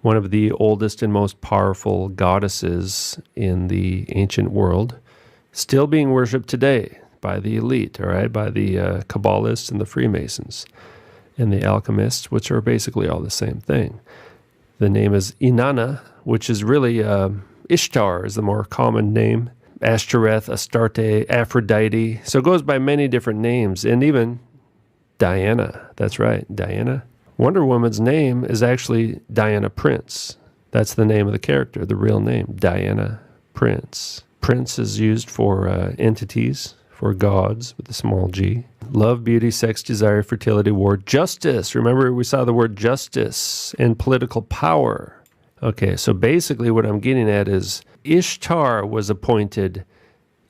one of the oldest and most powerful goddesses in the ancient world, still being worshipped today by the elite, all right, by the Kabbalists and the Freemasons and the alchemists, which are basically all the same thing. The name is Inanna, which is really Ishtar is the more common name. Ashtoreth, Astarte, Aphrodite. So it goes by many different names, and even Diana. That's right, Diana. Wonder Woman's name is actually Diana Prince. That's the name of the character, the real name, Diana Prince. Prince is used for entities, for gods with a small g. Love, beauty, sex, desire, fertility, war, justice. Remember, we saw the word justice and political power. Okay, so basically what I'm getting at is Ishtar was appointed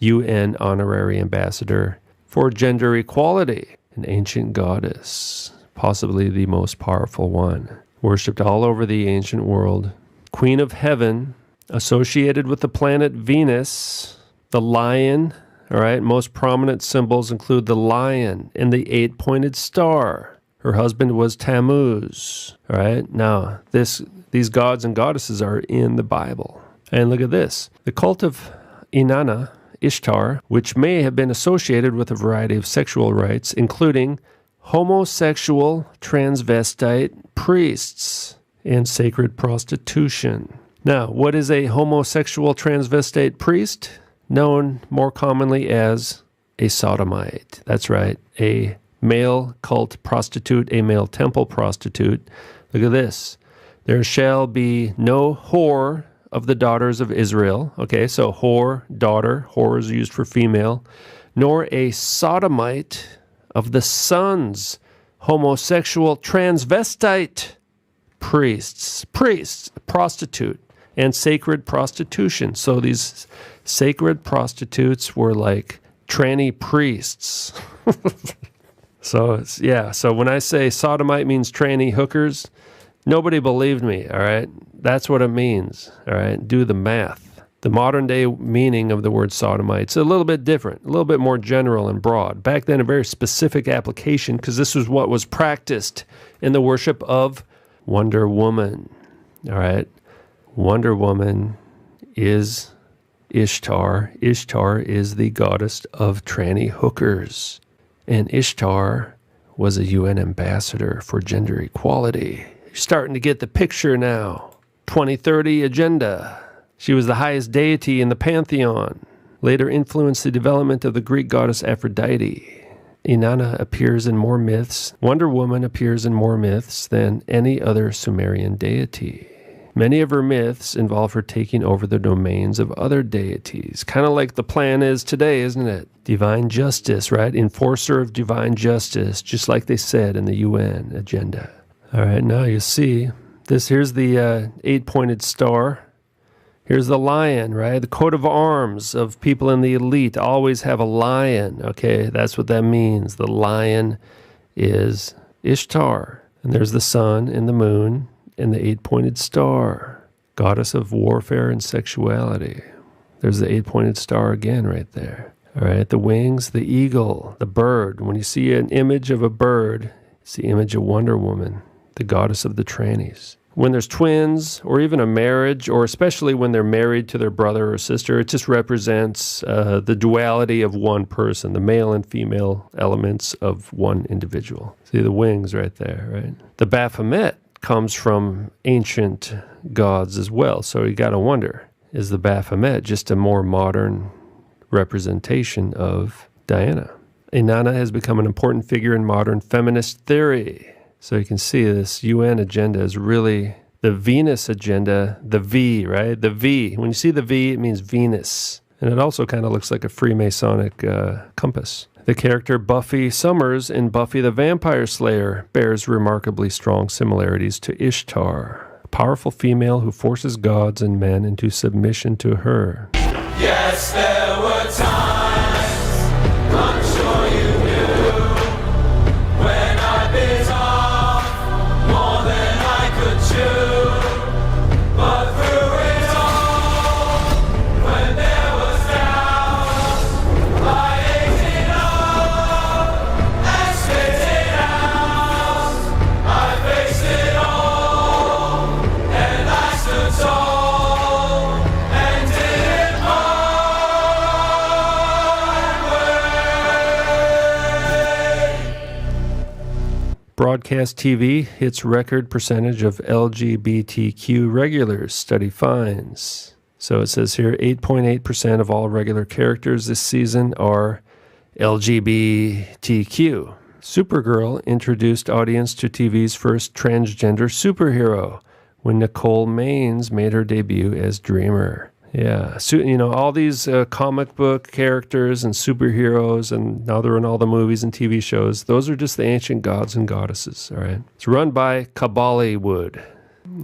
UN honorary ambassador for gender equality, an ancient goddess, possibly the most powerful one, worshipped all over the ancient world. Queen of Heaven, associated with the planet Venus, the lion. All right, most prominent symbols include the lion and the 8-pointed star. Her husband was Tammuz. All right, now these gods and goddesses are in the Bible. And look at this. The cult of Inanna, Ishtar, which may have been associated with a variety of sexual rites, including homosexual transvestite priests and sacred prostitution. Now, what is a homosexual transvestite priest? Known more commonly as a sodomite. That's right, a male cult prostitute, a male temple prostitute. Look at this. There shall be no whore of the daughters of Israel. Okay, so whore, daughter, whore is used for female, nor a sodomite of the sons, homosexual transvestite priests, prostitute, and sacred prostitution. So these sacred prostitutes were like tranny priests. So when I say sodomite means tranny hookers, nobody believed me, all right? That's what it means, all right? Do the math. The modern day meaning of the word sodomite's a little bit different, a little bit more general and broad. Back then, a very specific application, because this was what was practiced in the worship of Wonder Woman, all right? Wonder Woman is Ishtar. Ishtar is the goddess of tranny hookers. And Ishtar was a UN ambassador for gender equality. You're starting to get the picture now. 2030 agenda. She was the highest deity in the pantheon. Later influenced the development of the Greek goddess Aphrodite. Inanna appears in more myths. Wonder Woman appears in more myths than any other Sumerian deity. Many of her myths involve her taking over the domains of other deities. Kind of like the plan is today, isn't it? Divine justice, right? Enforcer of divine justice, just like they said in the UN agenda. All right, now you see this. Here's the 8-pointed star. Here's the lion, right? The coat of arms of people in the elite always have a lion. Okay, that's what that means. The lion is Ishtar. And there's the sun and the moon and the 8-pointed star. goddess of warfare and sexuality. There's the 8-pointed star again right there. All right, the wings, the eagle, the bird. When you see an image of a bird, it's the image of Wonder Woman, the goddess of the trannies. When there's twins, or even a marriage, or especially when they're married to their brother or sister, it just represents the duality of one person, the male and female elements of one individual. See the wings right there, right? The Baphomet comes from ancient gods as well, so you got to wonder, is the Baphomet just a more modern representation of Diana? Inanna has become an important figure in modern feminist theory. So you can see this UN agenda is really the Venus agenda, the V, right? The V. When you see the V, it means Venus. And it also kind of looks like a Freemasonic compass. The character Buffy Summers in Buffy the Vampire Slayer bears remarkably strong similarities to Ishtar, a powerful female who forces gods and men into submission to her. Yes, there were times, I'm sure you knew, when I bit off more than I could chew. But through it all, when there was doubt, I ate it up and spit it out. I faced it all, and I stood tall and did it Broadcast TV hits record percentage of LGBTQ regulars, study finds. So it says here 8.8% of all regular characters this season are LGBTQ. Supergirl introduced audience to TV's first transgender superhero when Nicole Maines made her debut as Dreamer. Yeah, so, you know, all these comic book characters and superheroes, and now they're in all the movies and TV shows. Those are just the ancient gods and goddesses, all right? It's run by Kabbalywood,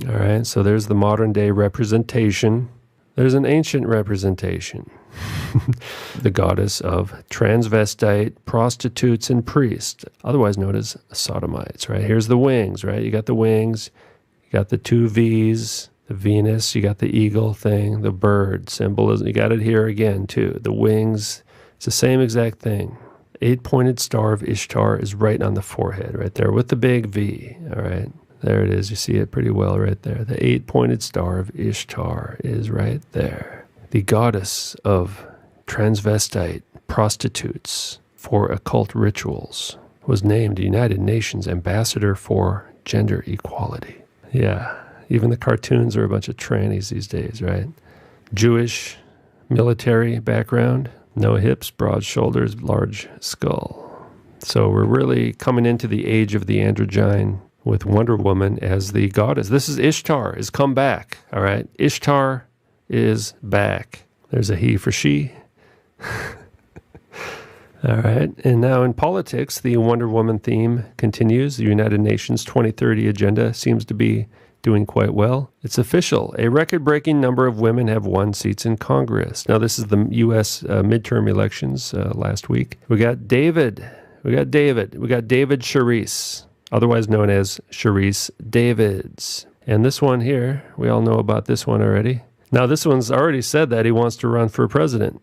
all right? So there's the modern day representation. There's an ancient representation. The goddess of transvestite, prostitutes, and priests, otherwise known as sodomites, right? Here's the wings, right? You got the wings, you got the two V's, the Venus, you got the eagle thing, the bird symbolism. You got it here again, too. The wings, it's the same exact thing. 8-pointed star of Ishtar is right on the forehead, right there, with the big V, all right? There it is. You see it pretty well right there. The 8-pointed star of Ishtar is right there. The goddess of transvestite prostitutes for occult rituals was named United Nations Ambassador for Gender Equality. Yeah. Even the cartoons are a bunch of trannies these days, right? Jewish military background, no hips, broad shoulders, large skull. So we're really coming into the age of the androgyne with Wonder Woman as the goddess. This is Ishtar, is come back, all right? Ishtar is back. There's a he for she. All right, and now in politics, the Wonder Woman theme continues. The United Nations 2030 agenda seems to be doing quite well. It's official. A record-breaking number of women have won seats in Congress. Now, this is the U.S. Midterm elections last week. We got David Charisse, otherwise known as Charisse Davids. And this one here, we all know about this one already. Now, this one's already said that he wants to run for president.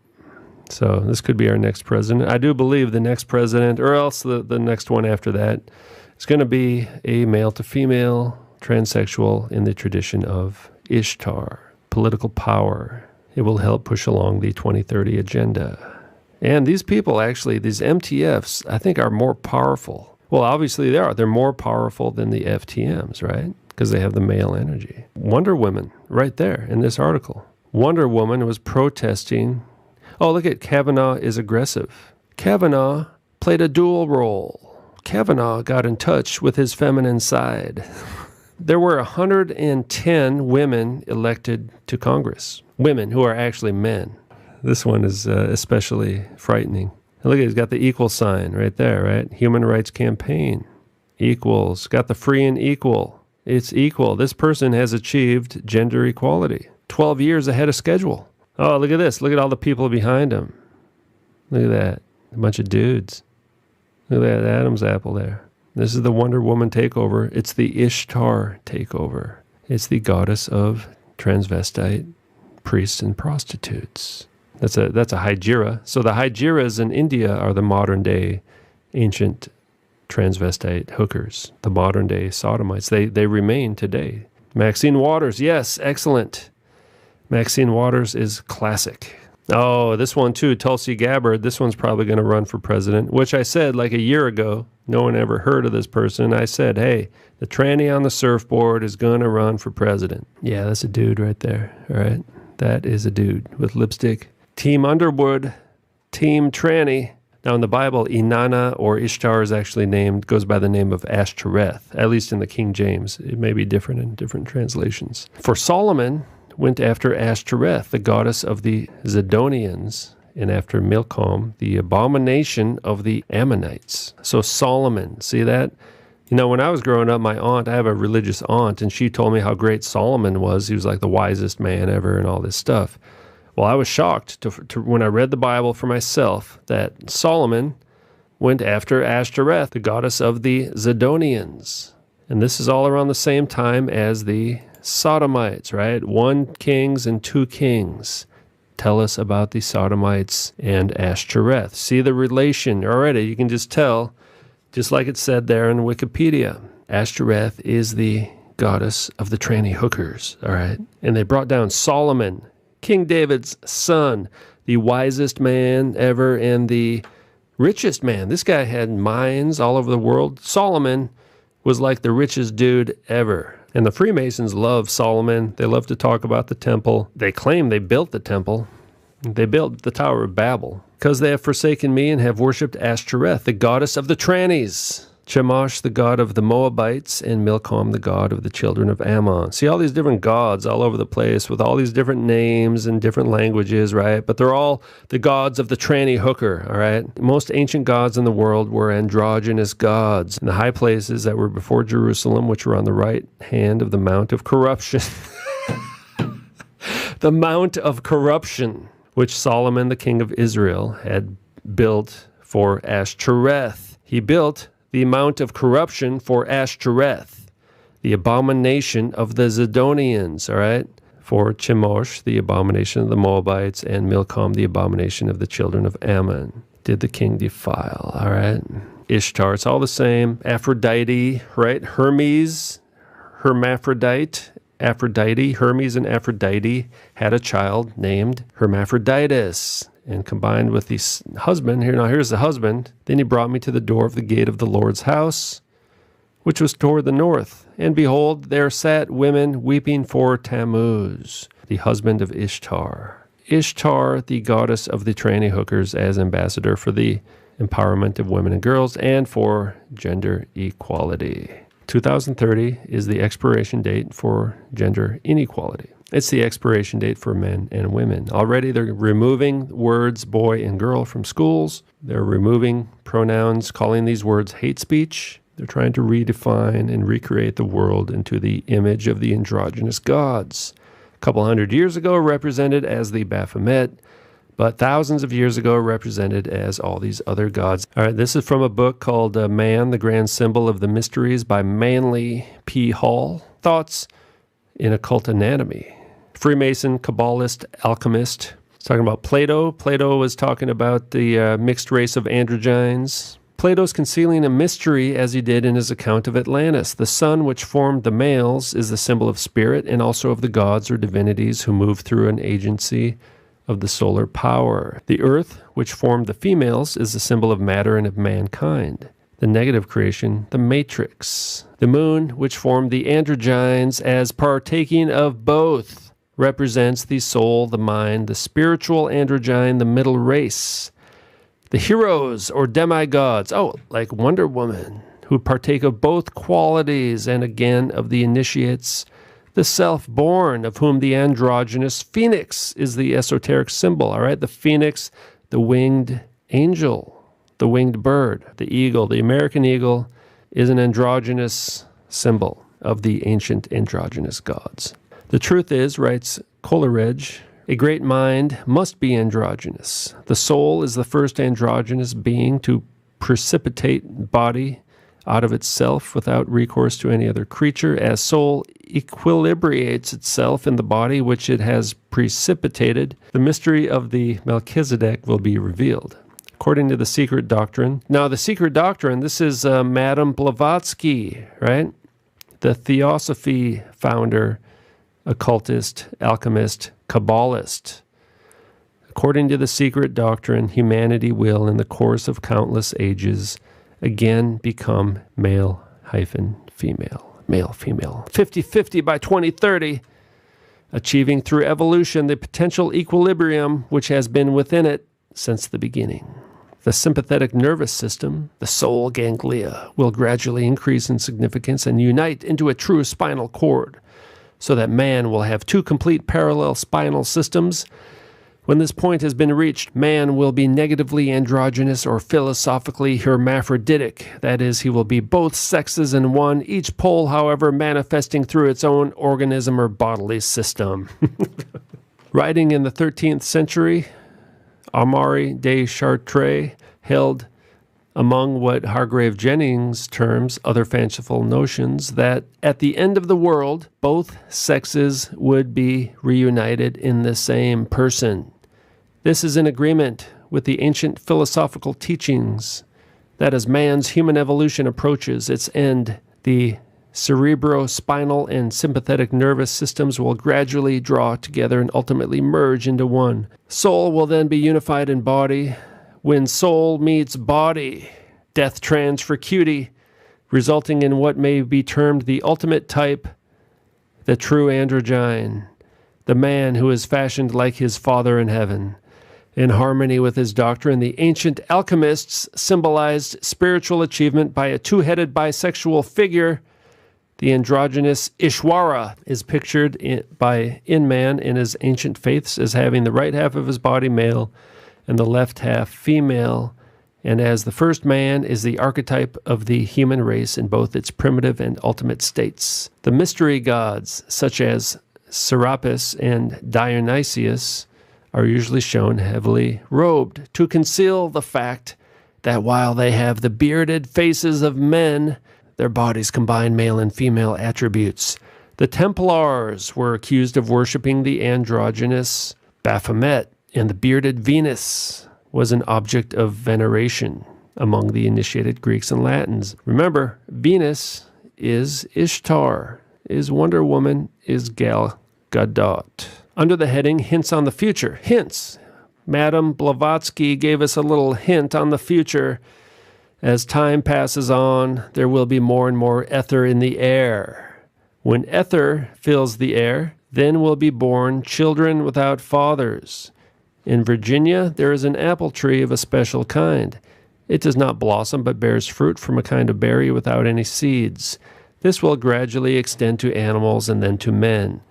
So this could be our next president. I do believe the next president, or else the next one after that, is going to be a male-to-female transsexual in the tradition of Ishtar, political power. It will help push along the 2030 agenda. And these people, actually, these MTFs, I think are more powerful. Well, obviously they are. They're more powerful than the FTMs, right? Because they have the male energy. Wonder Woman, right there in this article. Wonder Woman was protesting. Oh, look at Kavanaugh is aggressive. Kavanaugh played a dual role. Kavanaugh got in touch with his feminine side. There were 110 women elected to Congress. Women who are actually men. This one is especially frightening. And look, he's got the equal sign right there, right? Human Rights Campaign. Equals. Got the free and equal. It's equal. This person has achieved gender equality. 12 years ahead of schedule. Oh, look at this. Look at all the people behind him. Look at that. A bunch of dudes. Look at that Adam's apple there. This is the Wonder Woman takeover. It's the Ishtar takeover. It's the goddess of transvestite priests and prostitutes. That's a Hijira. So the Hijiras in India are the modern day ancient transvestite hookers, the modern day sodomites. They remain today. Maxine Waters, yes, excellent. Maxine Waters is classic. Oh, this one too, Tulsi Gabbard. This one's probably going to run for president, which I said like a year ago. No one ever heard of this person. I said, hey, the tranny on the surfboard is going to run for president. Yeah, that's a dude right there. All right. That is a dude with lipstick. Team Underwood, Team Tranny. Now in the Bible, Inanna or Ishtar is actually goes by the name of Ashtoreth, at least in the King James. It may be different in different translations. For Solomon went after Ashtoreth, the goddess of the Zidonians, and after Milcom, the abomination of the Ammonites. So Solomon, see that? You know, when I was growing up, my aunt, I have a religious aunt, and she told me how great Solomon was. He was like the wisest man ever and all this stuff. Well, I was shocked to when I read the Bible for myself that Solomon went after Ashtoreth, the goddess of the Zidonians. And this is all around the same time as the Sodomites, right? 1 Kings and 2 Kings tell us about the Sodomites and Ashtoreth. See the relation already. You can just tell, just like it said there in Wikipedia. Ashtoreth is the goddess of the tranny hookers, all right? And they brought down Solomon, King David's son, the wisest man ever and the richest man. This guy had mines all over the world. Solomon was like the richest dude ever. And the Freemasons love Solomon. They love to talk about the temple. They claim they built the temple. They built the Tower of Babel because they have forsaken me and have worshipped Ashtoreth, the goddess of the trannies. Chemosh, the god of the Moabites, and Milcom, the god of the children of Ammon. See all these different gods all over the place with all these different names and different languages, right? But they're all the gods of the tranny hooker, all right? Most ancient gods in the world were androgynous gods. In the high places that were before Jerusalem, which were on the right hand of the Mount of Corruption. The Mount of Corruption, which Solomon, the king of Israel, had built for Ashtoreth. He built the Mount of Corruption for Ashtoreth, the abomination of the Zidonians, all right? For Chemosh, the abomination of the Moabites, and Milcom, the abomination of the children of Ammon. Did the king defile, all right? Ishtar, it's all the same. Aphrodite, right? Hermes, hermaphrodite, Aphrodite, Hermes and Aphrodite had a child named Hermaphroditus. And combined with the husband, here's the husband. Then he brought me to the door of the gate of the Lord's house, which was toward the north. And behold, there sat women weeping for Tammuz, the husband of Ishtar. Ishtar, the goddess of the tranny hookers, as ambassador for the empowerment of women and girls and for gender equality. 2030 is the expiration date for gender inequality. It's the expiration date for men and women. Already they're removing words boy and girl from schools. They're removing pronouns, calling these words hate speech. They're trying to redefine and recreate the world into the image of the androgynous gods. A couple hundred years ago represented as the Baphomet, but thousands of years ago represented as all these other gods. All right, this is from a book called Man, the Grand Symbol of the Mysteries by Manly P. Hall. Thoughts in Occult Anatomy. Freemason, Kabbalist, alchemist. It's talking about Plato. Plato was talking about the mixed race of androgynes. Plato's concealing a mystery as he did in his account of Atlantis. The sun which formed the males is the symbol of spirit and also of the gods or divinities who move through an agency of the solar power. The earth which formed the females is the symbol of matter and of mankind. The negative creation, the matrix. The moon which formed the androgynes as partaking of both represents the soul, the mind, the spiritual androgyne, the middle race. The heroes or demigods, like Wonder Woman, who partake of both qualities and again of the initiates. The self-born, of whom the androgynous phoenix is the esoteric symbol, all right? The phoenix, the winged angel, the winged bird, the eagle, the American eagle is an androgynous symbol of the ancient androgynous gods. The truth is, writes Coleridge, a great mind must be androgynous. The soul is the first androgynous being to precipitate body out of itself without recourse to any other creature, as soul equilibrates itself in the body which it has precipitated, the mystery of the Melchizedek will be revealed. According to the secret doctrine. Now, the secret doctrine, this is Madame Blavatsky, right? The Theosophy founder, occultist, alchemist, Kabbalist. According to the secret doctrine, humanity will, in the course of countless ages, again become male-female. Male-female. 50-50 by 2030, achieving through evolution the potential equilibrium which has been within it since the beginning. The sympathetic nervous system, the soul ganglia, will gradually increase in significance and unite into a true spinal cord, so that man will have two complete parallel spinal systems. When this point has been reached, man will be negatively androgynous or philosophically hermaphroditic. That is, he will be both sexes in one, each pole, however, manifesting through its own organism or bodily system. Writing in the 13th century, Amaury de Chartres held among what Hargrave Jennings terms other fanciful notions that at the end of the world, both sexes would be reunited in the same person. This is in agreement with the ancient philosophical teachings that as man's human evolution approaches its end, the cerebrospinal and sympathetic nervous systems will gradually draw together and ultimately merge into one. Soul will then be unified in body. When soul meets body, death trans for cutie, resulting in what may be termed the ultimate type, the true androgyne, the man who is fashioned like his Father in heaven. In harmony with his doctrine, the ancient alchemists symbolized spiritual achievement by a two-headed bisexual figure. The androgynous Ishwara is pictured in man in his ancient faiths as having the right half of his body male and the left half female, and as the first man is the archetype of the human race in both its primitive and ultimate states. The mystery gods, such as Serapis and Dionysius, are usually shown heavily robed to conceal the fact that while they have the bearded faces of men, their bodies combine male and female attributes. The Templars were accused of worshipping the androgynous Baphomet, and the bearded Venus was an object of veneration among the initiated Greeks and Latins. Remember, Venus is Ishtar, is Wonder Woman, is Gal Gadot. Under the heading Hints on the Future. Hints. Madame Blavatsky gave us a little hint on the future. As time passes on, there will be more and more ether in the air. When ether fills the air, then will be born children without fathers. In Virginia, there is an apple tree of a special kind. It does not blossom but bears fruit from a kind of berry without any seeds. This will gradually extend to animals and then to men.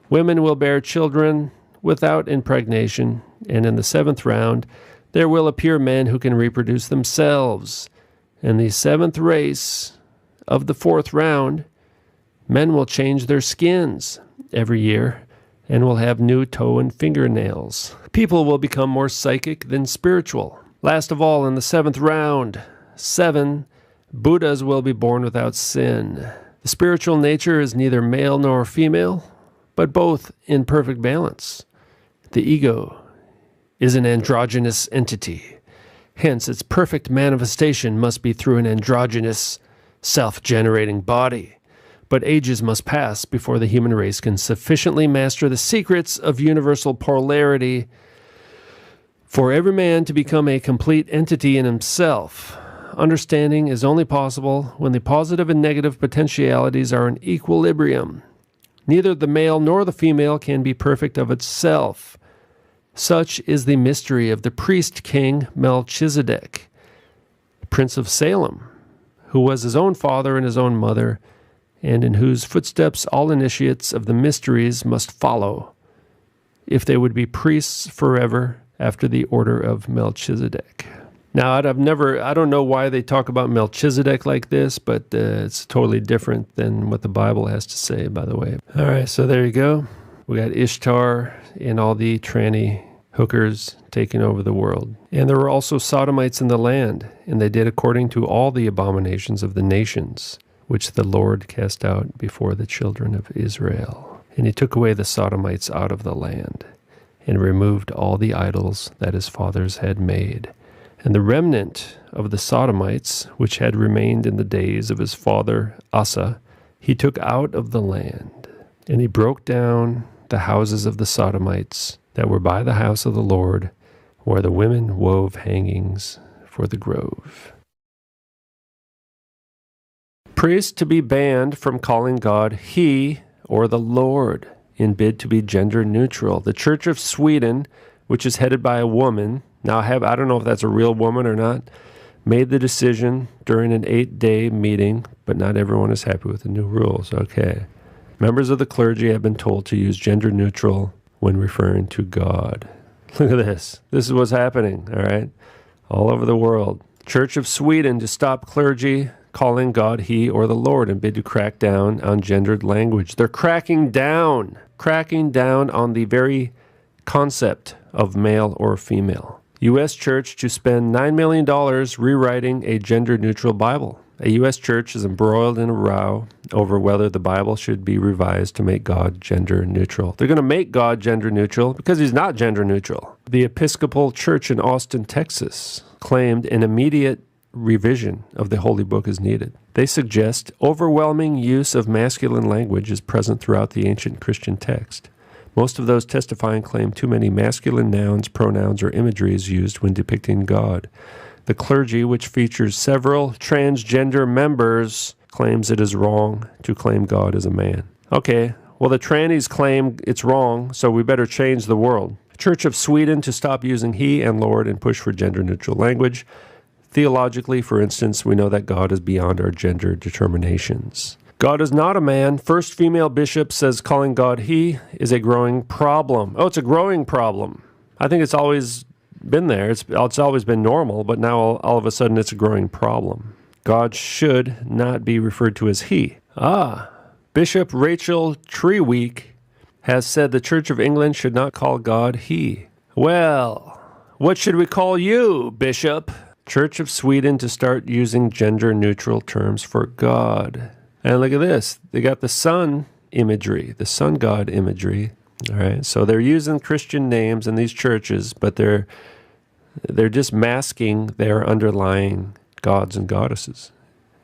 Women will bear children without impregnation, and in the 7th round, there will appear men who can reproduce themselves. In the 7th race of the 4th round, men will change their skins every year and will have new toe and fingernails. People will become more psychic than spiritual. Last of all, in the 7th round, 7, Buddhas will be born without sin. The spiritual nature is neither male nor female, but both in perfect balance. The ego is an androgynous entity. Hence, its perfect manifestation must be through an androgynous, self-generating body. But ages must pass before the human race can sufficiently master the secrets of universal polarity for every man to become a complete entity in himself. Understanding is only possible when the positive and negative potentialities are in equilibrium. Neither the male nor the female can be perfect of itself. Such is the mystery of the priest-king Melchizedek, Prince of Salem, who was his own father and his own mother, and in whose footsteps all initiates of the mysteries must follow, if they would be priests forever after the order of Melchizedek. Now, I don't know why they talk about Melchizedek like this, but it's totally different than what the Bible has to say, by the way. All right, so there you go. We got Ishtar and all the tranny hookers taking over the world. And there were also sodomites in the land, and they did according to all the abominations of the nations, which the Lord cast out before the children of Israel. And he took away the sodomites out of the land, and removed all the idols that his fathers had made. And the remnant of the sodomites, which had remained in the days of his father Asa, he took out of the land. And he broke down the houses of the sodomites that were by the house of the Lord, where the women wove hangings for the grove. Priests to be banned from calling God he or the Lord in bid to be gender neutral. The Church of Sweden, which is headed by a woman, now I don't know if that's a real woman or not, made the decision during an 8-day meeting, but not everyone is happy with the new rules. Okay. Members of the clergy have been told to use gender neutral when referring to God. Look at this. This is what's happening, all right? All over the world. Church of Sweden to stop clergy calling God he or the Lord and bid to crack down on gendered language. They're cracking down on the very concept of male or female. U.S. church to spend $9 million rewriting a gender-neutral Bible. A U.S. church is embroiled in a row over whether the Bible should be revised to make God gender neutral. They're going to make God gender neutral because he's not gender neutral. The Episcopal Church in Austin, Texas, claimed an immediate revision of the Holy Book is needed. They suggest overwhelming use of masculine language is present throughout the ancient Christian text. Most of those testifying claim too many masculine nouns, pronouns, or imagery is used when depicting God. The clergy, which features several transgender members, claims it is wrong to claim God as a man. Okay, well, the trannies claim it's wrong, so we better change the world. Church of Sweden to stop using he and Lord and push for gender-neutral language. Theologically, for instance, we know that God is beyond our gender determinations. God is not a man. First female bishop says calling God he is a growing problem. Oh, it's a growing problem. I think it's always been there. It's always been normal, but now all of a sudden it's a growing problem. God should not be referred to as he. Bishop Rachel Treweek has said the Church of England should not call God he. Well, what should we call you, Bishop? Church of Sweden to start using gender-neutral terms for God. And look at this. They got the sun imagery, the sun god imagery. All right. So they're using Christian names in these churches, but they're just masking their underlying gods and goddesses.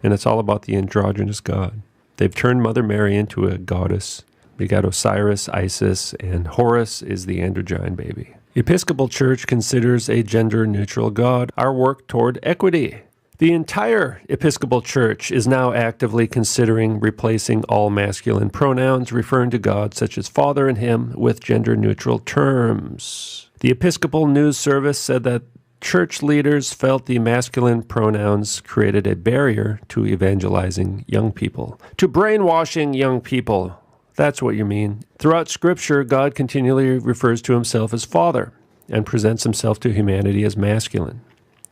And it's all about the androgynous God. They've turned Mother Mary into a goddess. We got Osiris, Isis, and Horus is the androgyne baby. Episcopal Church considers a gender-neutral God our work toward equity. The entire Episcopal Church is now actively considering replacing all masculine pronouns referring to God, such as Father and Him, with gender-neutral terms. The Episcopal News Service said that church leaders felt the masculine pronouns created a barrier to evangelizing young people, to brainwashing young people. That's what you mean. Throughout Scripture, God continually refers to himself as Father and presents himself to humanity as masculine.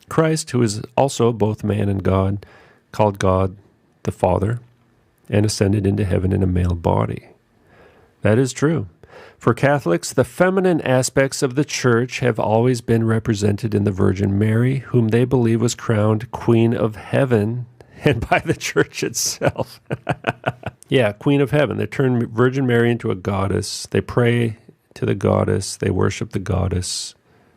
Christ, who is also both man and God, called God the Father and ascended into heaven in a male body. That is true. For Catholics, the feminine aspects of the Church have always been represented in the Virgin Mary, whom they believe was crowned Queen of Heaven, and by the Church itself. Yeah, Queen of Heaven. They turn Virgin Mary into a goddess. They pray to the goddess. They worship the goddess.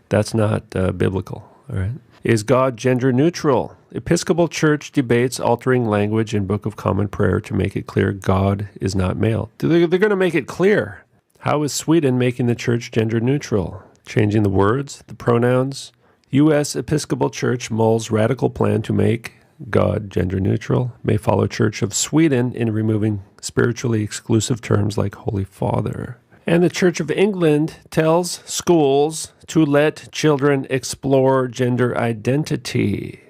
That's not biblical, all right? Is God gender neutral? Episcopal Church debates altering language in Book of Common Prayer to make it clear God is not male. They're going to make it clear. How is Sweden making the church gender neutral? Changing the words, the pronouns? U.S. Episcopal Church mulls radical plan to make God gender neutral, may follow Church of Sweden in removing spiritually exclusive terms like Holy Father. And the Church of England tells schools to let children explore gender identity.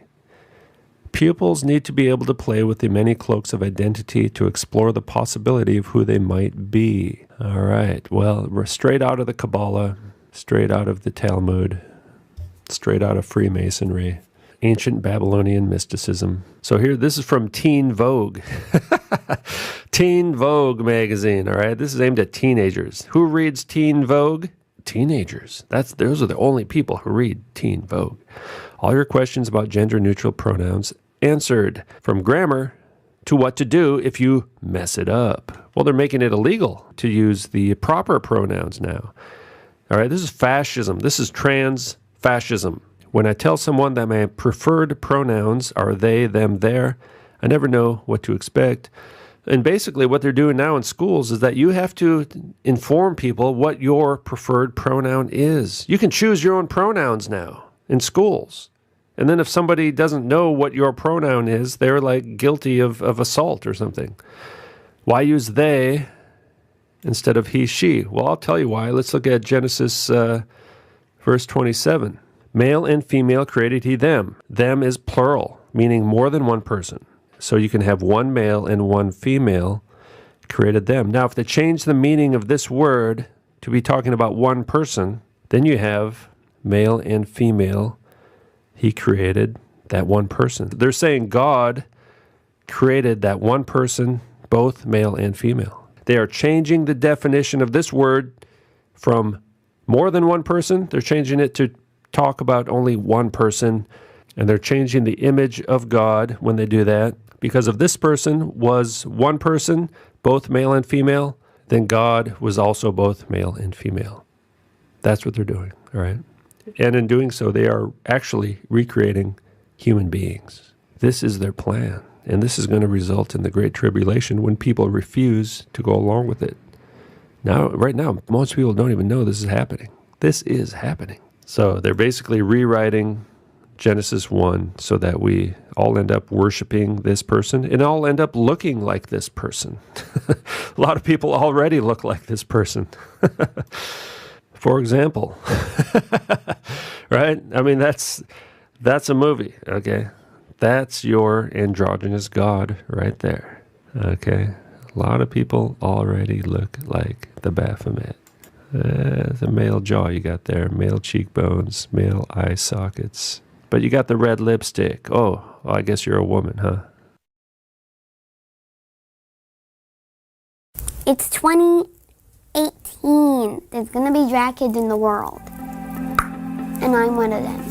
Pupils need to be able to play with the many cloaks of identity to explore the possibility of who they might be. All right, well, we're straight out of the Kabbalah, straight out of the Talmud, straight out of Freemasonry. Ancient Babylonian mysticism. So here, this is from Teen Vogue. Teen Vogue magazine, all right? This is aimed at teenagers. Who reads Teen Vogue? teenagers. Those are the only people who read Teen Vogue. All your questions about gender-neutral pronouns answered, from grammar to what to do if you mess it up. Well, they're making it illegal to use the proper pronouns now. All right, this is fascism. This is trans fascism. When I tell someone that my preferred pronouns are they, them, their, I never know what to expect. And basically what they're doing now in schools is that you have to inform people what your preferred pronoun is. You can choose your own pronouns now in schools. And then if somebody doesn't know what your pronoun is, they're like guilty of assault or something. Why use they instead of he, she? Well, I'll tell you why. Let's look at Genesis verse 27. Male and female created he them. Them is plural, meaning more than one person. So you can have one male and one female created them. Now, if they change the meaning of this word to be talking about one person, then you have male and female. He created that one person. They're saying God created that one person, both male and female. They are changing the definition of this word from more than one person. They're changing it to talk about only one person. And they're changing the image of God when they do that. Because if this person was one person, both male and female, then God was also both male and female. That's what they're doing, all right? And in doing so, they are actually recreating human beings. This is their plan. And this is going to result in the Great Tribulation when people refuse to go along with it. Now, right now, most people don't even know this is happening. This is happening. So they're basically rewriting Genesis 1 so that we all end up worshiping this person and all end up looking like this person. A lot of people already look like this person. For example, right? I mean, that's a movie, okay? That's your androgynous God right there, okay? A lot of people already look like the Baphomet. The male jaw you got there, male cheekbones, male eye sockets. But you got the red lipstick. Oh, I guess you're a woman, huh? It's 2018. There's going to be drag kids in the world. And I'm one of them.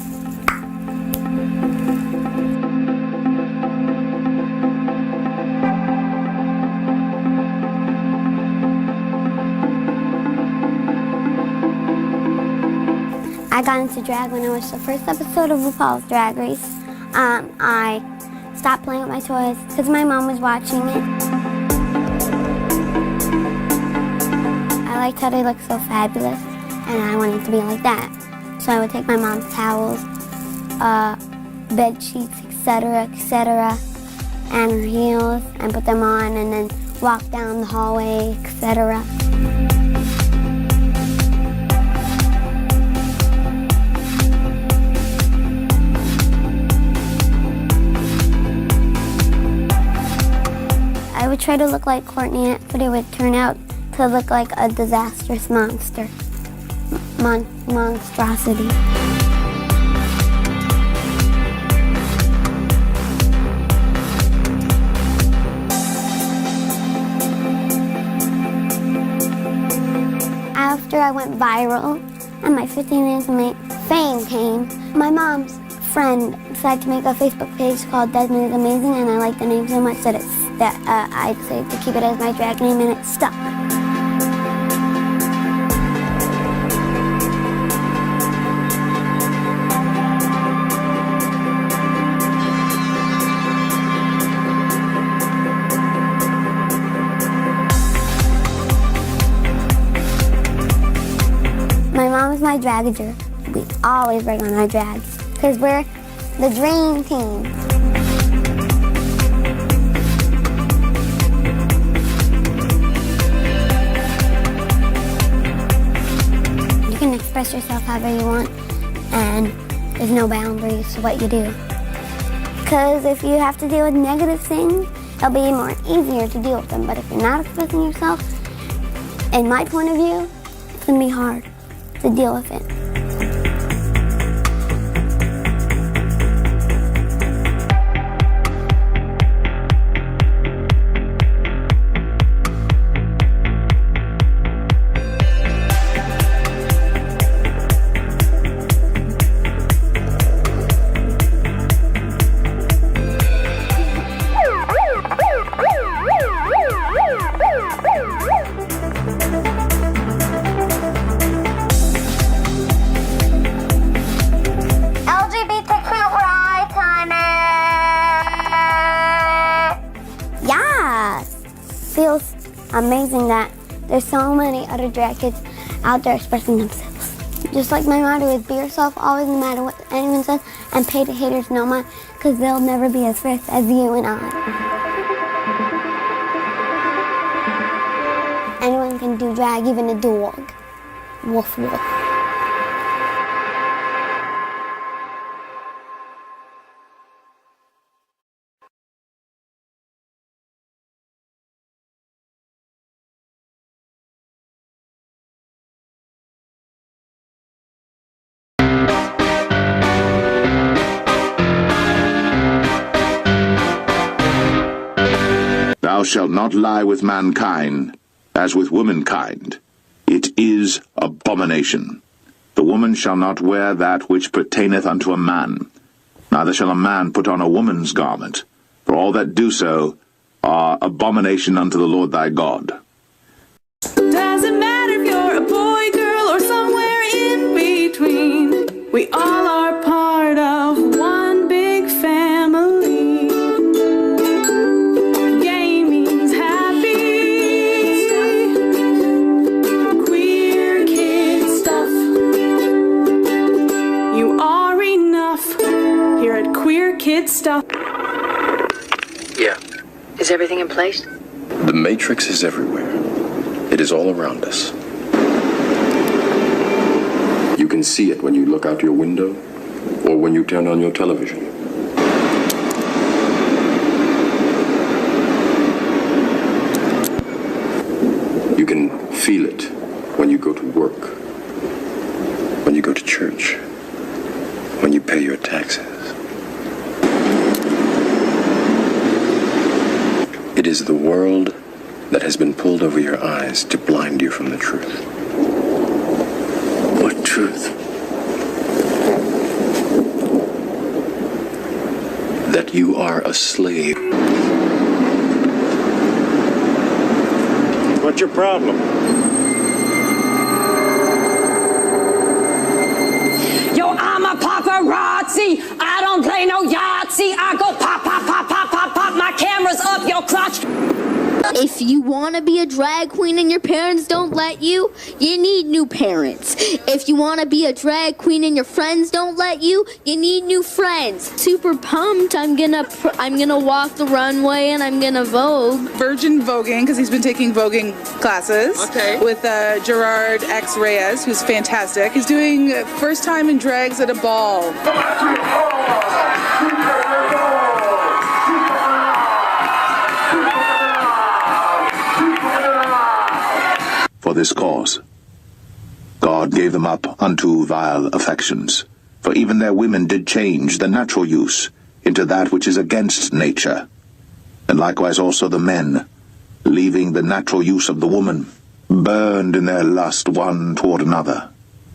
I got into drag when I watched the first episode of RuPaul's Drag Race. I stopped playing with my toys because my mom was watching it. I liked how they looked so fabulous, and I wanted to be like that. So I would take my mom's towels, bed sheets, etc., and her heels, and put them on, and then walk down the hallway, etc. I would try to look like Courtney, but it would turn out to look like a disastrous monster. Monstrosity. After I went viral and my 15 minutes of fame came, my mom's friend decided to make a Facebook page called Desmond is Amazing, and I liked the name so much that I decided to keep it as my drag name, and it stuck. My mom is my dragager. We always break on our drags because we're the dream team. You can express yourself however you want, and there's no boundaries to what you do. Because if you have to deal with negative things, it'll be more easier to deal with them. But if you're not expressing yourself, in my point of view, it's going to be hard to deal with it. amazing that there's so many other drag kids out there expressing themselves. Just like my motto is, be yourself always, no matter what anyone says, and pay the haters no mind, because they'll never be as fresh as you and I. Anyone can do drag, even a dog. Woof woof. Thou shalt not lie with mankind, as with womankind. It is abomination. The woman shall not wear that which pertaineth unto a man, neither shall a man put on a woman's garment, for all that do so are abomination unto the Lord thy God. Doesn't matter if you're a boy, girl, or somewhere in between. We all are part of one big family. Gaming's happy. Queer kid stuff. You are enough here at Queer Kid Stuff. Yeah. Is everything in place? The Matrix is everywhere. It is all around us. You can see it when you look out your window or when you turn on your television. You can feel it when you go to work, when you go to church, when you pay your taxes. It is the world that has been pulled over your eyes to blind you from the truth. What truth? That you are a slave. What's your problem? Yo, I'm a paparazzi. I don't play no Yahtzee. I go pop, pop, pop, pop, pop, pop. My camera's up your crotch. If you want to be a drag queen and your parents don't let you, you need new parents. If you want to be a drag queen and your friends don't let you, you need new friends. Super pumped. I'm gonna walk the runway and I'm gonna Vogue. Virgin voguing, because he's been taking voguing classes with Gerard X Reyes, who's fantastic. He's doing first time in drags at a ball. For this cause, God gave them up unto vile affections. For even their women did change the natural use into that which is against nature. And likewise also the men, leaving the natural use of the woman, burned in their lust one toward another.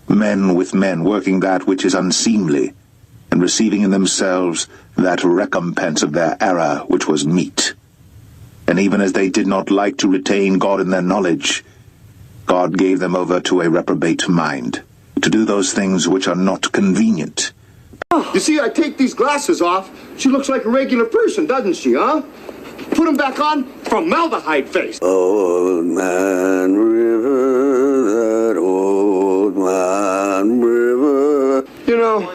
Men with men, working that which is unseemly, and receiving in themselves that recompense of their error which was meet. And even as they did not like to retain God in their knowledge, God gave them over to a reprobate mind, to do those things which are not convenient. You see, I take these glasses off. She looks like a regular person, doesn't she, huh? Put them back on, formaldehyde face. Old Man River, that old man river. You know,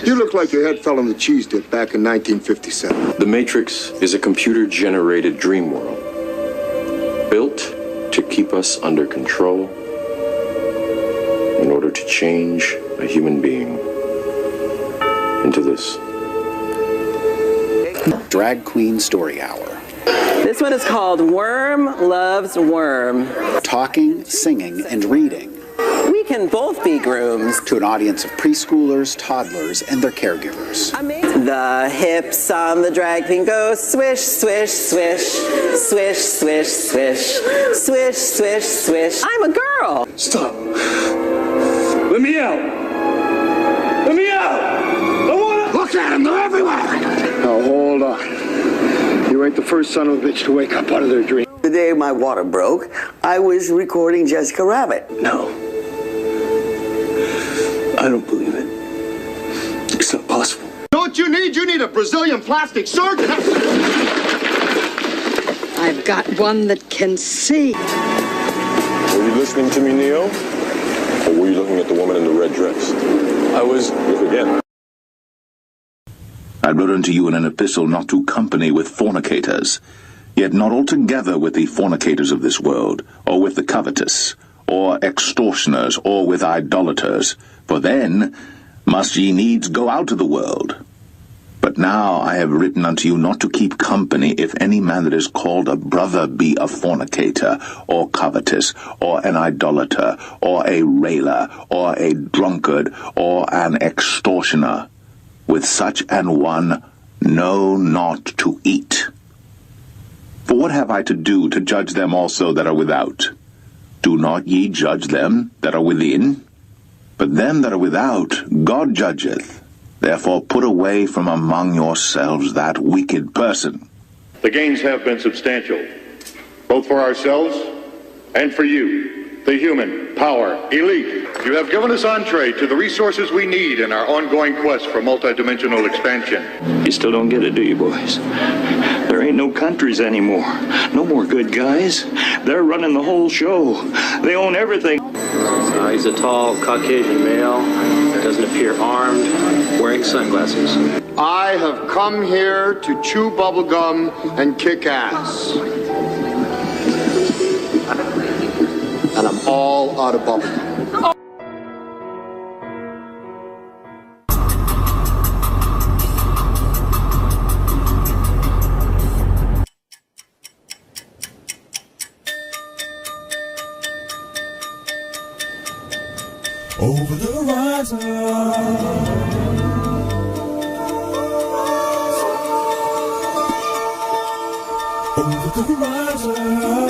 you look like your head fell on the cheese dip back in 1957. The Matrix is a computer-generated dream world, built to keep us under control in order to change a human being into this. Drag Queen Story Hour. This one is called Worm Loves Worm. Talking, singing, and reading. We can both be grooms. To an audience of preschoolers, toddlers, and their caregivers. Amazing. The hips on the drag queen go swish, swish, swish, swish, swish, swish, swish, swish, swish. I'm a girl. Stop. Let me out. Let me out. I wanna... Look at them, they're everywhere. Now hold on. You ain't the first son of a bitch to wake up out of their dream. The day my water broke, I was recording Jessica Rabbit. No. I don't believe it. It's not possible. You know what you need? You need a Brazilian plastic surgeon. I've got one that can see. Were you listening to me, Neo? Or were you looking at the woman in the red dress? I was. Look again. I wrote unto you in an epistle not to company with fornicators, yet not altogether with the fornicators of this world, or with the covetous, or extortioners, or with idolaters, for then must ye needs go out of the world. But now I have written unto you not to keep company if any man that is called a brother be a fornicator, or covetous, or an idolater, or a railer, or a drunkard, or an extortioner. With such an one know not to eat. For what have I to do to judge them also that are without? Do not ye judge them that are within? But them that are without God judgeth. Therefore put away from among yourselves that wicked person. The gains have been substantial, both for ourselves and for you, the human power elite. You have given us entree to the resources we need in our ongoing quest for multidimensional expansion. You still don't get it, do you, boys? There ain't no countries anymore. No more good guys. They're running the whole show. They own everything. He's a tall, Caucasian male, doesn't appear armed, wearing sunglasses. I have come here to chew bubblegum and kick ass. And I'm all out of bubblegum. Over the horizon, over the horizon.